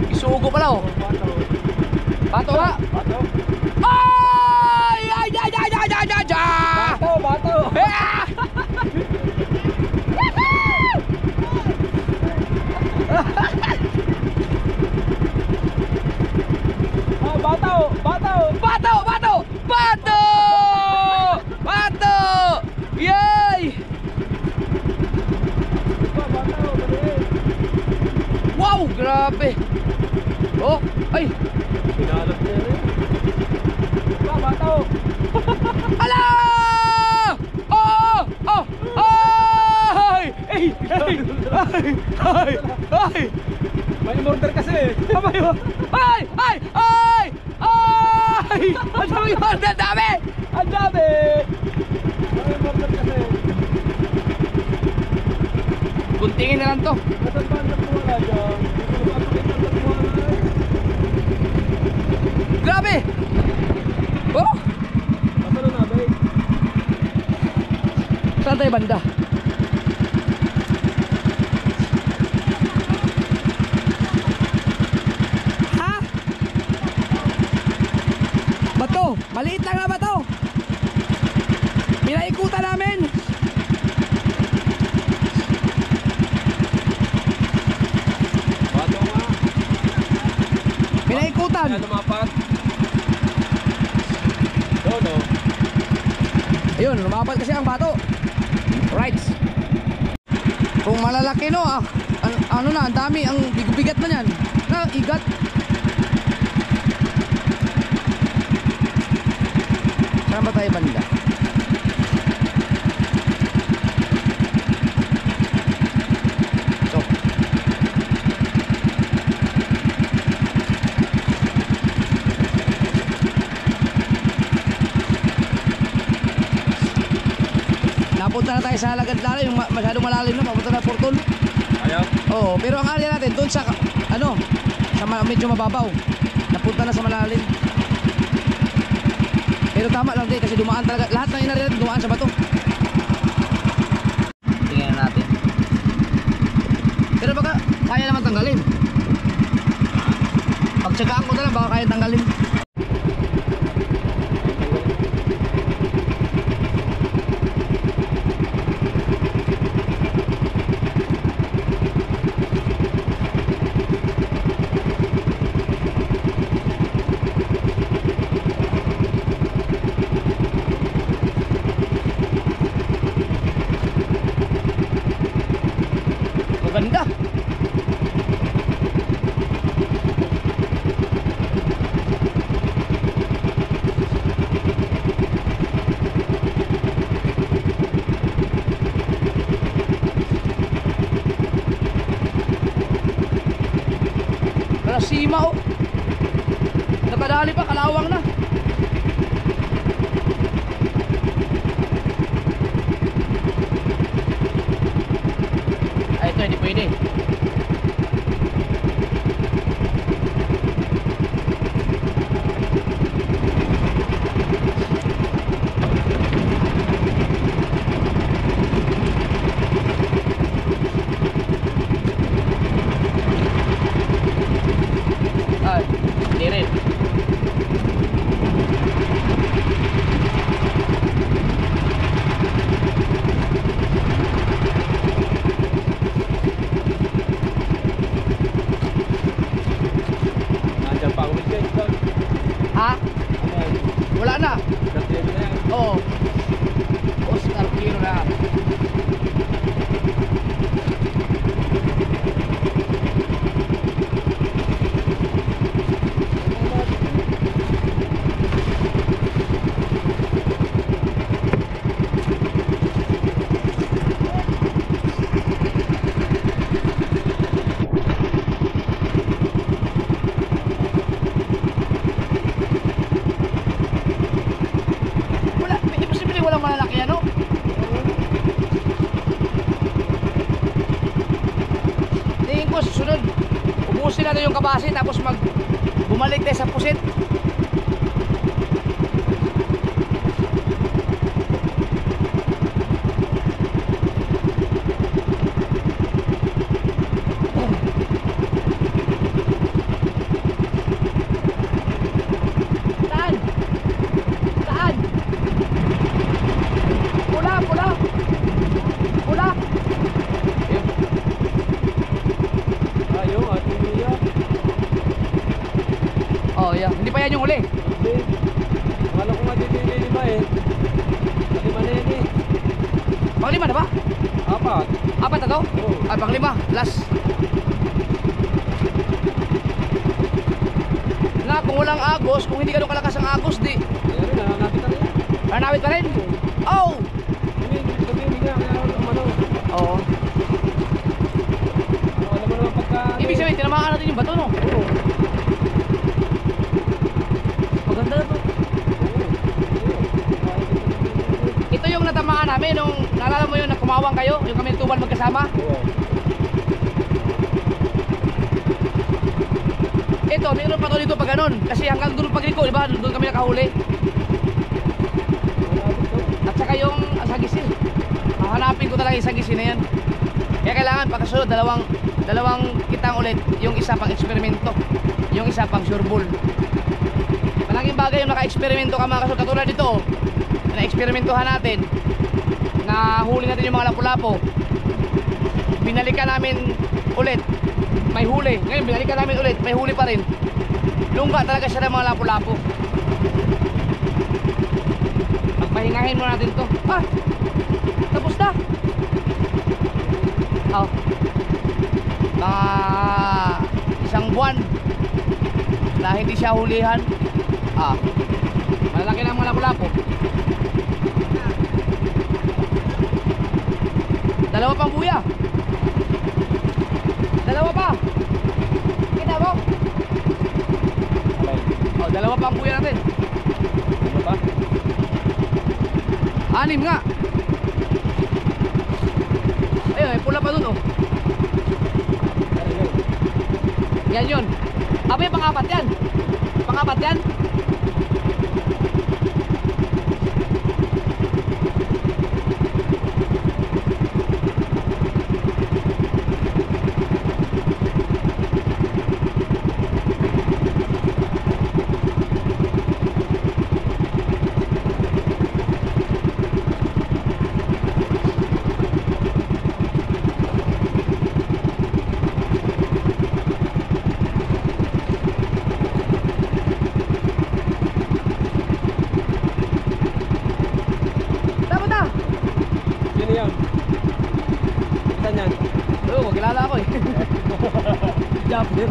Bisugo pala oh. Bato. Bato nga! Bato. Ay! Ay! Ay! Ay! Ay! Ay! Ay! Ay! Bato, bato. Ah! Ah, bato, bato. Bato! Bato! Bato! Bato! Yay! Ito, bato, maliit. Wow! Grabe! Oh! Ay! Pinalap niya rin. Ito, bato. Ala! Oh! Oh! Ay! Ay! Ay! Ay! Ay! Ay! May order kasi. Abay! Ay! Ay! Ay! Ay! Ang dami yun! Ang dami! Ang dami! May order kasi. Guntingin na lang to. Nasaan ba ang nagkuwala dyan? Hindi ko mapakita ang nagkuwala. Grabe! Oh! Nasaan na namin? Saan tayo banda? Ha? Bato! Maliit lang na bato! Pinaikutan namin! Bato nga. Pinaikutan! Kaya lumapat. No. Ayun, lumapat kasi ang bato. Right. Kung malalaki no, ano na, ang dami, ang bigat na yan. Na, igat. Saan ba tayo banda? Ito. Napunta na tayo sa Halagad Lalo, yung masyadong malalim na, papunta na Portol. Ayaw. Oo, pero ang area natin doon sa ano, sa medyo mababaw. Napunta na sa malalim. Pero tama lang din kasi dumaan talaga lahat ng area natin dumaan sa bato. Tingnan natin. Pero baka kaya naman tanggalin. Pagtsagaan ko na lang baka kaya tanggalin. Maganda. Wala na. Kasi na yan. Oo. Oscar Kilo na. Wala, imposible walang malalaki ano? Tingin ko susunod, ubusin natin yung kabase tapos bumalik tayo sa pusit. Saan? Saan? Pula, pula. Pula. Ayaw, ating niya. Oh, yeah. Hindi pa yan yung uli. Hindi. Akala ko nga dito yung lima eh. Lima na yan eh. Panglima na ba? Apat. Apat na to? Oo. Ay, panglima. Last. Na, kung walang agos, kung hindi ganun kalakas ang agos, di. Kaya rin, nananapit na rin. Nanawit pa rin. Oh! Sabihin nga, kaya ano. Oo. Alam mo naman pagka... Ibig sabihin, tinamaan natin yung bato, no? Oo. Maganda na to. Ito yung natamaan namin nung, naalala mo yun, na kumawang kayo, yung kami tuban magkasama. Oo. Ito, mayroon pa to dito pag ganun. Kasi hanggang doon pagliko, di ba? Doon kami nakahuli. At saka yung sagisil. Hahanapin ko talaga yung sagisil na yan. Kaya kailangan pagkasunod, dalawang kitang ulit. Yung isa pang eksperimento, yung isa pang sureball. Malaking bagay yung naka-eksperimento ka mga kasunod. Katulad dito, na-eksperimentohan natin. Nahuli natin yung mga lapu-lapo. Binalikan namin ulit. May huli. Ngayon binalikan namin ulit, may huli pa rin. Lungga talaga siya ng mga lapu-lapo. Pagpahingahin mo natin to. Ah! Tapos na! Oh. Mga isang buwan na hindi siya hulihan. Ah. Malalaki na ang mga lapu-lapo. Dalawa pang buya. Dalawa pa. Kita mo? Oh, dalawa pa ang buya natin. Ano ba? 6 nga. Ayun, may pula pa dun, oh. Yan yun. Abay, pang-apat yan. Pang-apat yan. Dapat na. Sino yan? Saan yan? Oo, kilala ako eh. Japper.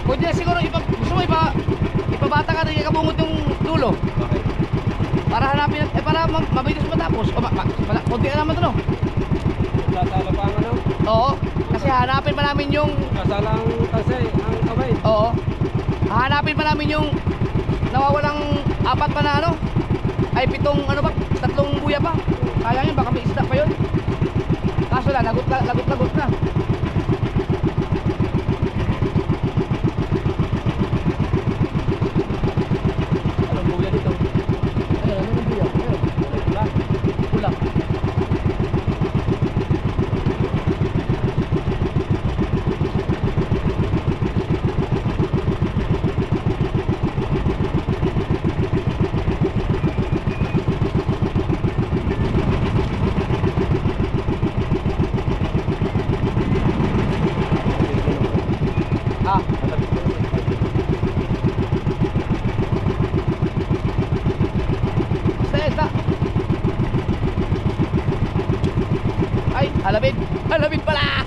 Pwede siguro gusto mo ipabata ka rin kabungot yung dulo Bakit? para hanapin para mabilis matapos. O konti na naman to, no? Sasala pa ang ano? Oo, kasi hanapin pa namin yung Sasala ang kasi, ang kamay. oo. Hahanapin pa namin yung nawawalang 4 pa na ano? Ay 7 ano ba? 3 buya pa. Kaya yun, baka may isda pa yun. Kaso lang, lagot na. Anong buya dito? Ayun, ano yung buya? Ayun, Wala. pula. Halabid! Halabid pala!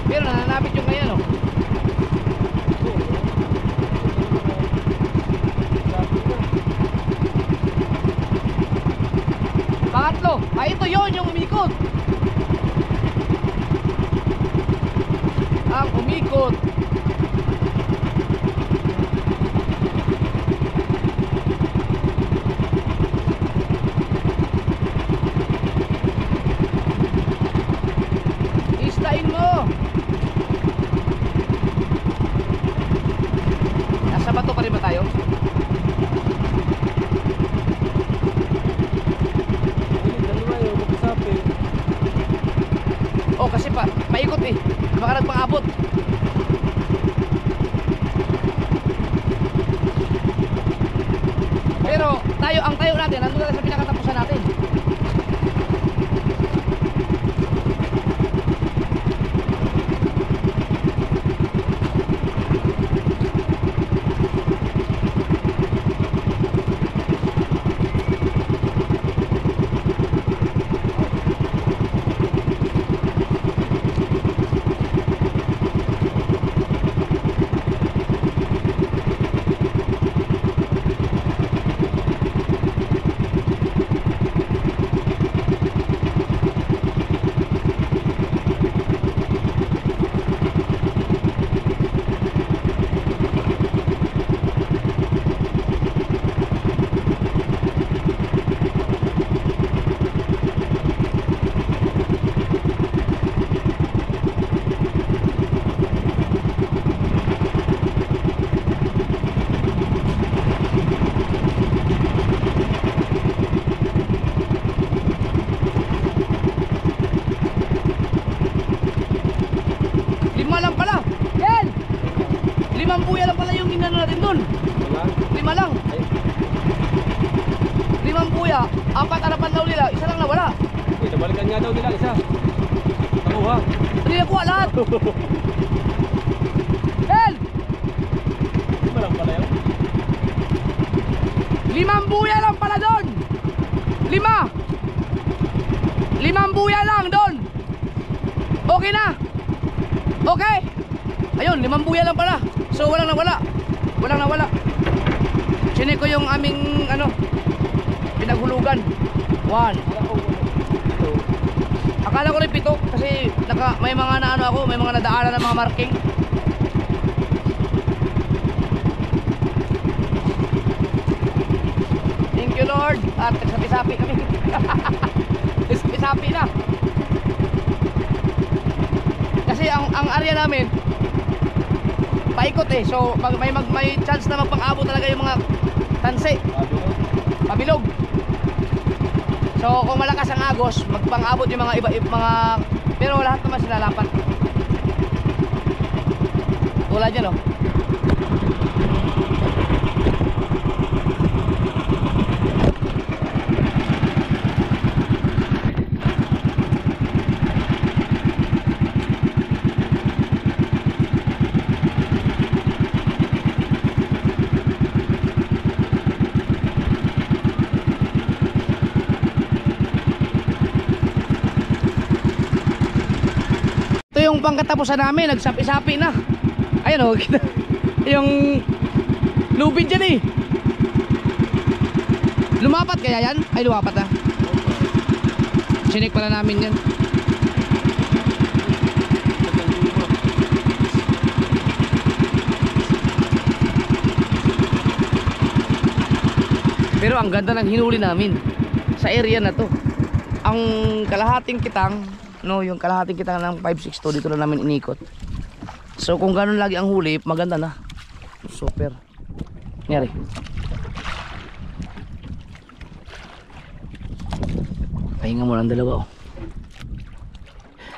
Pero nananapit yung ngayon, oh. Pangatlo. Ay, ito yon yung umikot. Ang umikot. Istain mo. Nasa bato pa rin ba tayo? Oh, kasi paikot eh. Baka nagpang-abot. Pero ang tayo natin nandun na sa pinakatapusan natin. Limang buya lang pala yung inano natin dun. Lima lang. Limang buya. 4 harapan daw nila. Isa lang nawala. Nabalikan nga daw nila isa. Nakuha. Hindi nakuha lahat. Hel! Lima lang pala yun. Limang buya lang pala doon. Limang buya lang doon. Okay na. Okay. Ayun, 5 buya lang pala. So walang nawala. Sinek ko yung aming pinaghulugan. 1. Akala ko rin 7 kasi may mga may mga nadaanan ng mga marking. Thank you Lord. At nagsapi-sapi kami. Nagsapi-sapi na. Kasi ang area namin paikot eh. So may chance na magpang-abot talaga yung mga tansi. Pabilog. So kung malakas ang agos, magpang-abot yung mga mga pero lahat naman sila lapat. Tulad yan oh. Yung pangkatapusan namin, nagsapi-sapi na. Ayun oh, yung lubid dyan eh. Lumapat kaya yan? Ay lumapat na. Sinik pala namin yan. Pero ang ganda ng hinuli namin sa area na to. Ang kalahating kitang yung kalahating kita ng 562 dito na namin inikot. So kung ganun lagi ang huli, maganda na. Super. Nyari. Pahinga mo ng dalawa oh.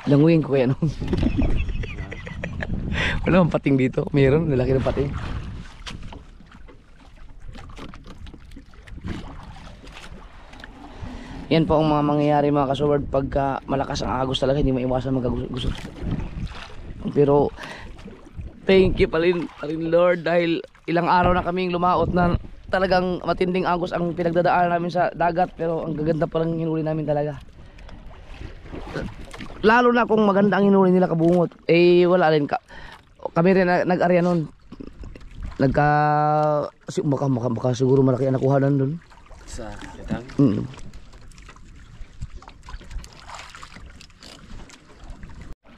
Languyin ko kaya no. Wala mang pating dito. Meron, lalaki ng pating. Yan po ang mga mangyayari mga kasubard pagka malakas ang agos talaga, hindi maiwasan magkagusot. Pero thank you pa rin Lord dahil ilang araw na kaming lumaot na talagang matinding agos ang pinagdadaanan namin sa dagat, pero ang gaganda pa lang hinuli namin talaga. Lalo na kung maganda ang hinuli nila kabungot, eh wala rin kami rin nag-arya nun. Baka siguro malaki ang nakuhanan dun. Sa kitang?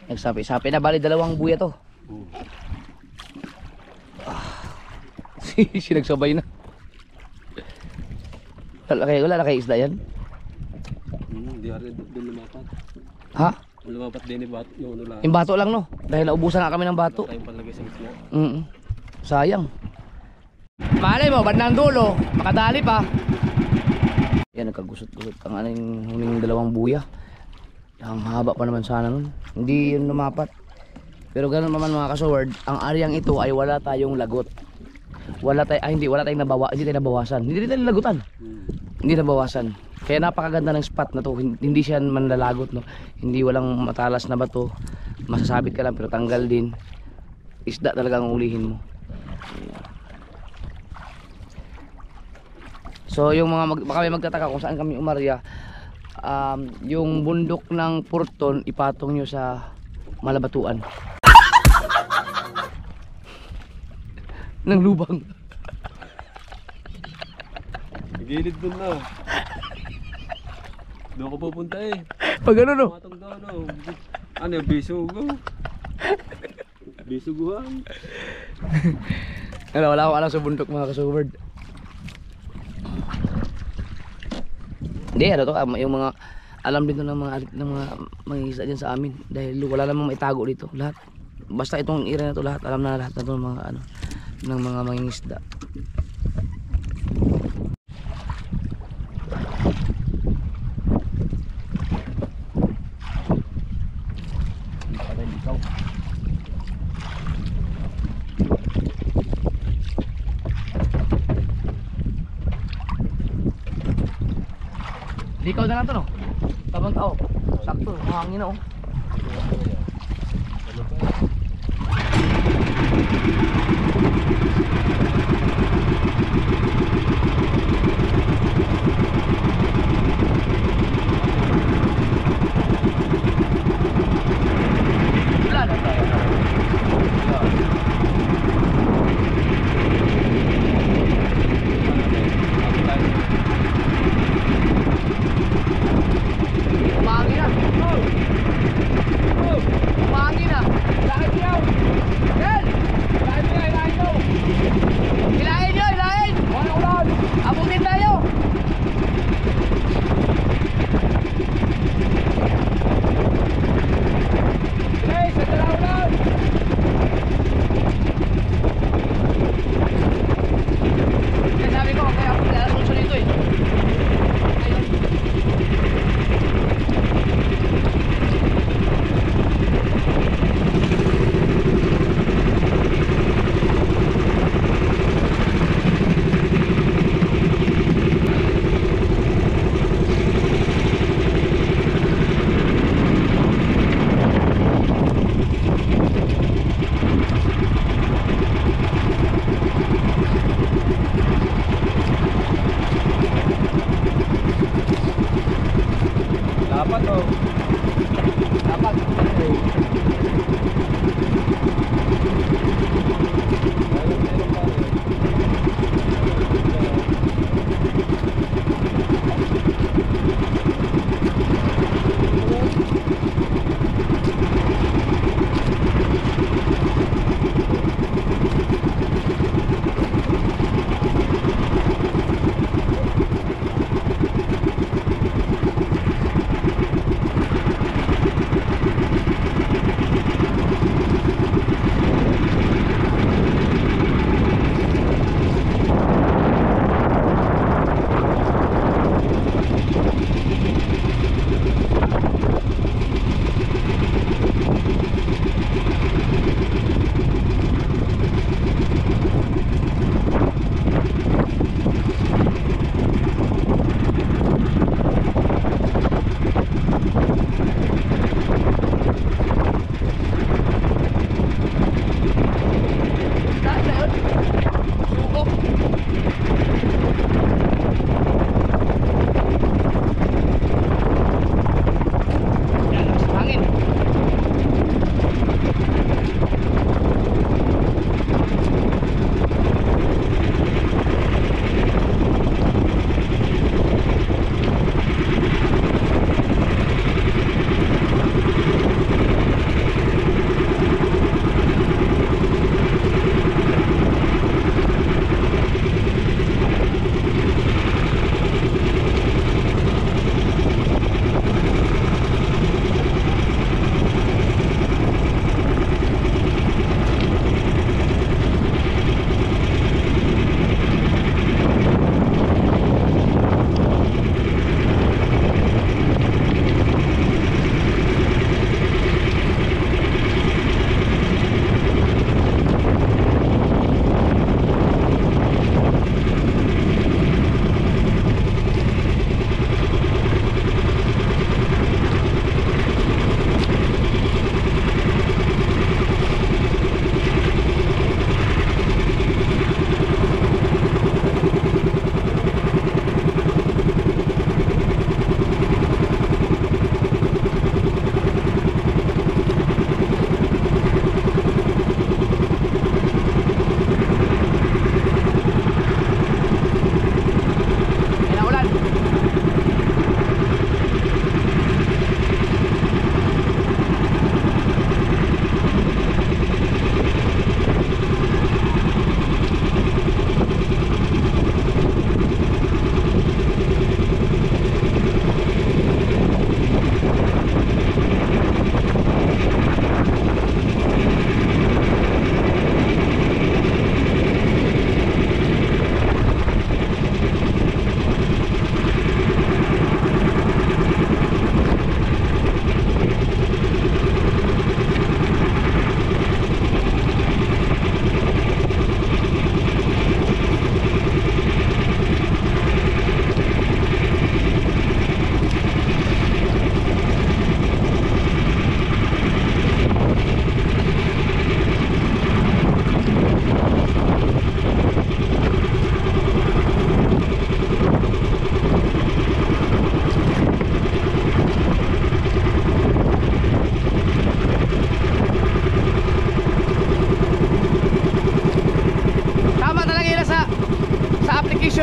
Nagsapi-sapi na, bali 2 buya to. Sinagsabay na. Wala na kayo isda yan? Hindi rin doon lumapat. Ha? Lumapat din yung ano lang. Yung bato lang no? Dahil naubusan nga kami ng bato. Tayong palagay sa gitna. Sayang. Malay mo, bandang dulo, makadali pa. Yan, nagkagusot-gusot ang huling 2 buya. Ang haba pa naman sana nun. Hindi yun lumapat. Pero ganoon naman mga kasword, ang areang ito ay wala tayong lagot. Wala tayong nabawasan. Hindi tayo lagutan. Hindi nabawasan. Kaya napakaganda ng spot na to. Hindi siya manlalagot, no. Hindi walang matalas na bato. Masasabit ka lang pero tanggal din. Isda talaga ang ulihin mo. So yung baka may magtataka kung saan kami umarya, yung bundok ng Purton ipatong nyo sa Malabatuan. Ng lubang. Gilid doon na. Doon ko pupunta eh. Pag ano no? Matong doon no. Ano yung bisugo? Bisuguhan. Wala akong alam sa bundok mga kasubard. Hindi, ano to, yung mga alam dito ng mga isda dyan sa amin dahil wala namang maitago dito lahat. Basta itong area na to lahat, alam na lahat na to ng mga ng mga mangingisda. Likaw na lang to no? Tabang tao. Sakto, mahangin na oh. Wala na tayo. Umangin na. Umangin na. Lahat niyo. Yan. Lahat niyo, ilahin mo. Ilahin niyo, ilahin.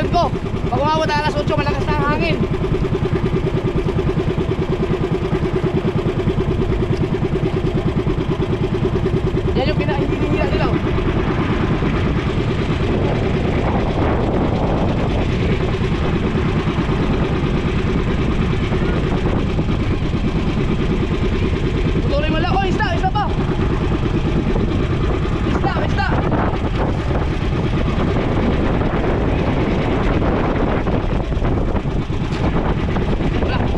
tandaan ko. Pag umabot na alas 8, malakas na ang hangin. Yan yung hinihila nila. Tutuloy mo lang. Oh, isda pa. Isda. Wala.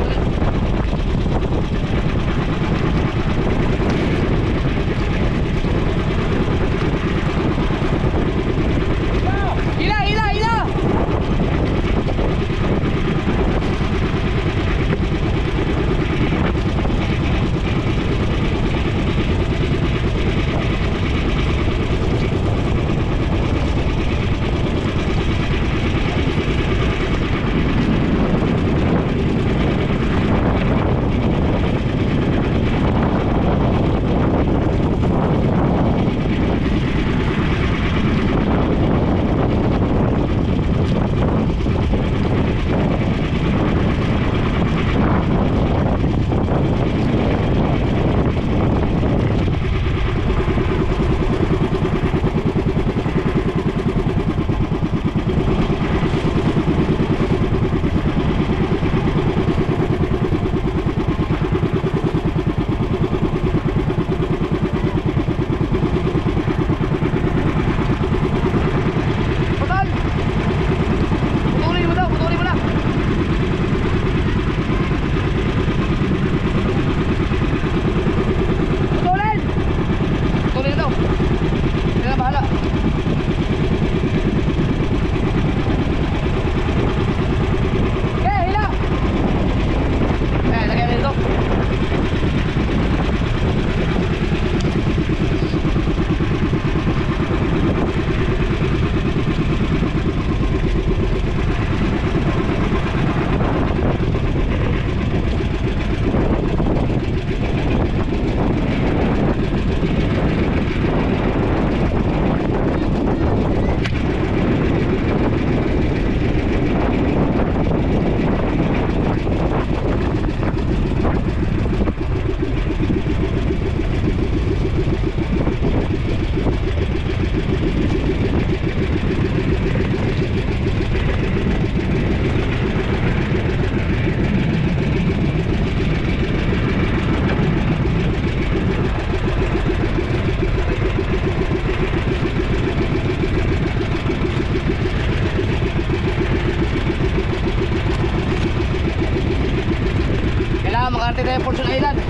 Hila. Makarating tayo Fortune Island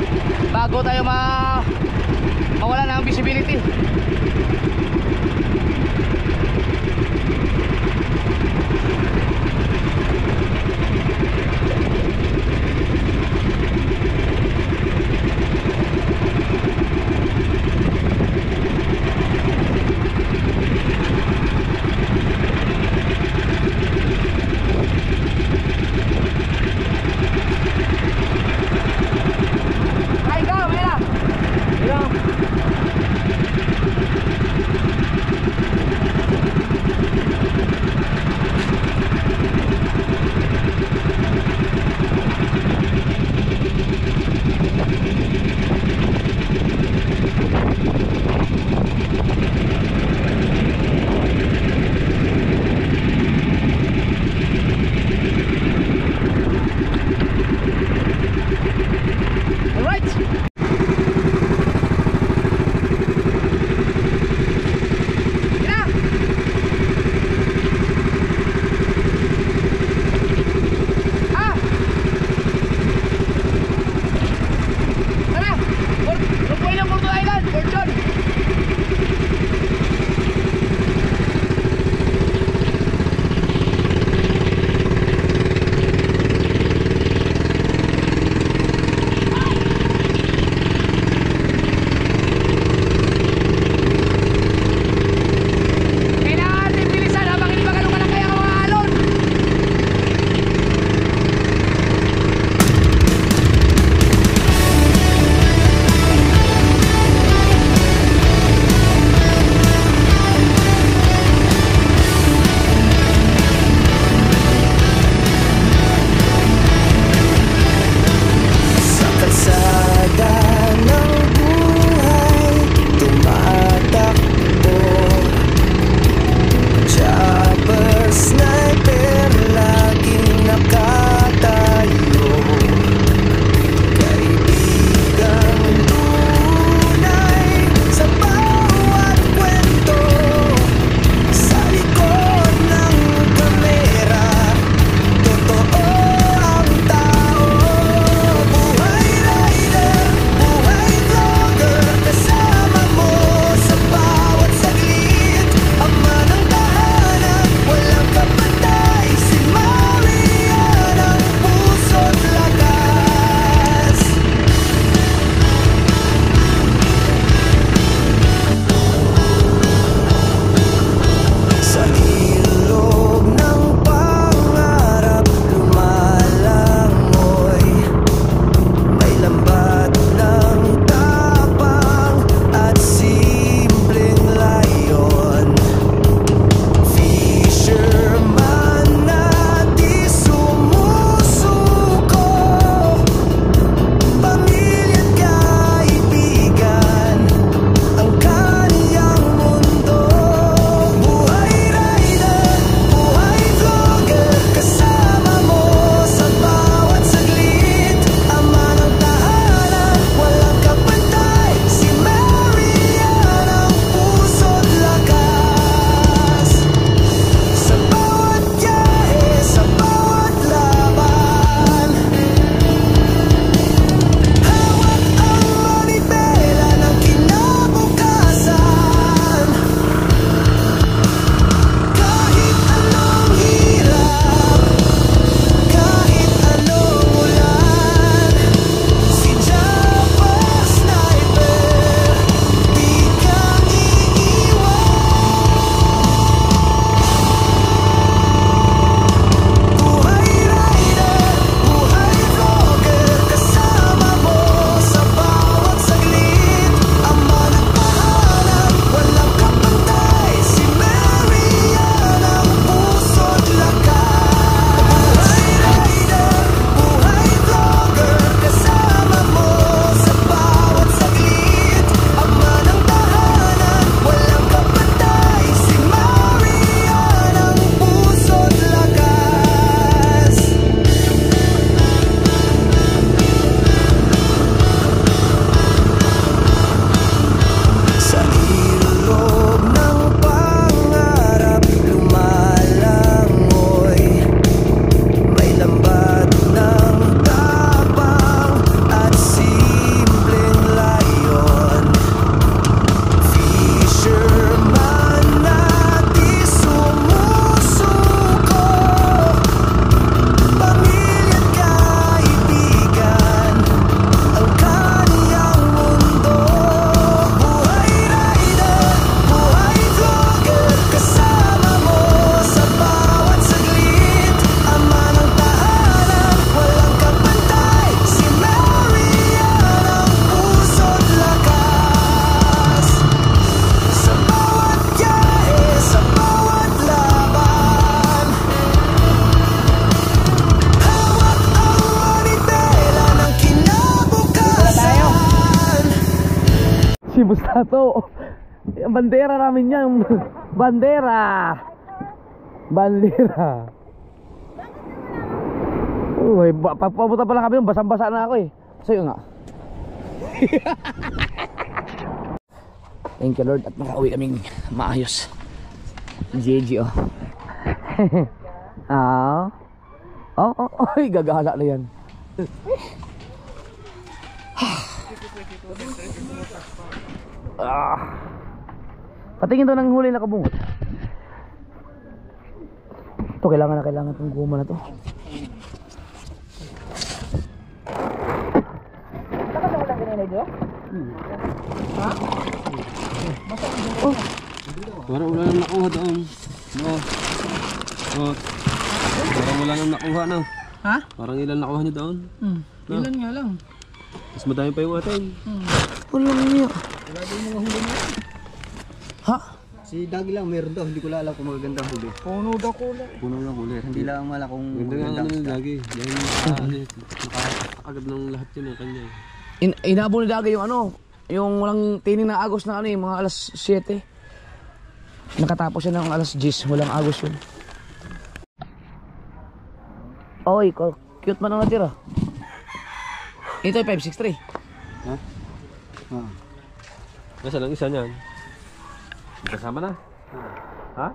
bago tayo mawala ng visibility. Ay, go, mira. Mira. Si Bustato. Yung bandera namin yan. Bandera. Bandera. Uy, pagpapunta pa lang kami, basang-basa na ako eh. Sa'yo nga. Thank you Lord at makauwi kaming maayos. GG oh. Ah. Oy, gagala na yan. Patingin daw ng huli na kabungot. Ito kailangan itong guma na to. Saka sa ulang ganyan dito? Ha? Oh. Parang wala nang nakuha doon. No. Oh. Parang wala nang nakuha na. Ha? Parang ilan nakuha niyo doon? Ilan nga lang. Mas madami pa yung atin. Wala niyo. Wala din mga huli niya. Ha? Si Dagi lang meron daw, hindi ko alam kung magagandang huli. Puno daw kulay. Puno ng huli. Hindi lang wala kung Ganda nga magandang ano isda. lagi. Dahil nakakagad ng lahat yun ang kanya. Inabol ni Daga yung ano, yung walang tining na agos na ano yung mga alas 7. Nakatapos siya ng alas 10, walang agos yun. Oy, cute man ang natira. Ito yung 563. Ha? Ah. Nasa lang isa niyan. Kasama na. Ha?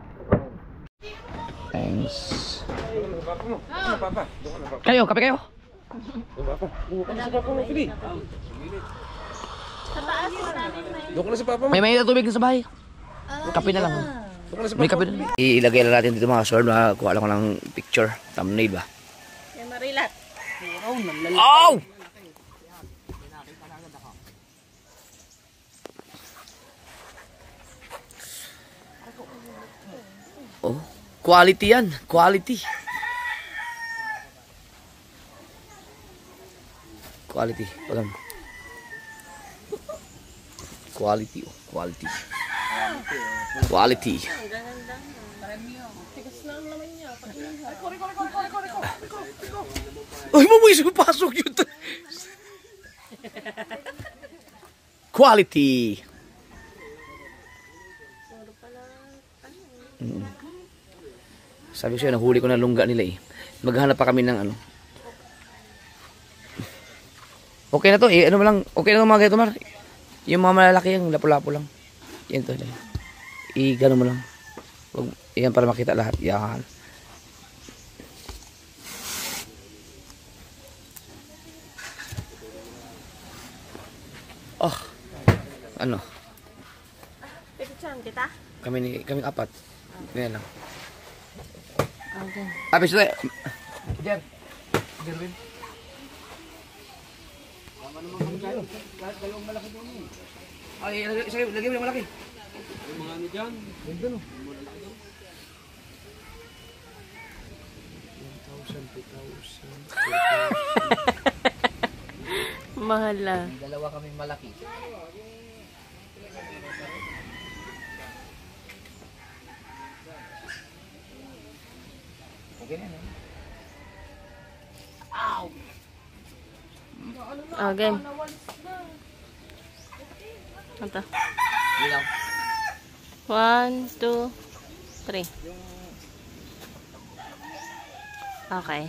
Thanks. Kayo, kape kayo. Doon ko na si Papa. May mainit na tubig sa bahay. Kape na lang. May kape na lang. Ilagay lang natin dito mga sword. Kuha lang ko ng picture. Thumbnail ba? May marilat. Oh! Oh, quality yan. Quality. Quality. Alam. Quality. Oh, quality. Quality. Ay, mamuis ko pasok yun. Quality. Sabi ko sa'yo, nahuli ko na lungga nila eh. Maghanap pa kami ng ano. Okay na to eh. Ano mo lang. Okay na to mga ganito Mar. Yung mga malalaki yung lapu-lapu lang. Yan to. I-gano mo lang. Wag, yan para makita lahat. Yan. Oh. Ano? Picturean kita? Kami apat. Ganyan lang. Okay. Tapos ito. Jer. Jerwin. Ay, lagay mo yung malaki. Yung mga ano dyan. Ganda no. 1,000, 2,000. Mahal ah. Dalawa kaming malaki. Okay na yan. Okay. Ito. Bilang. 1, 2, 3. Okay.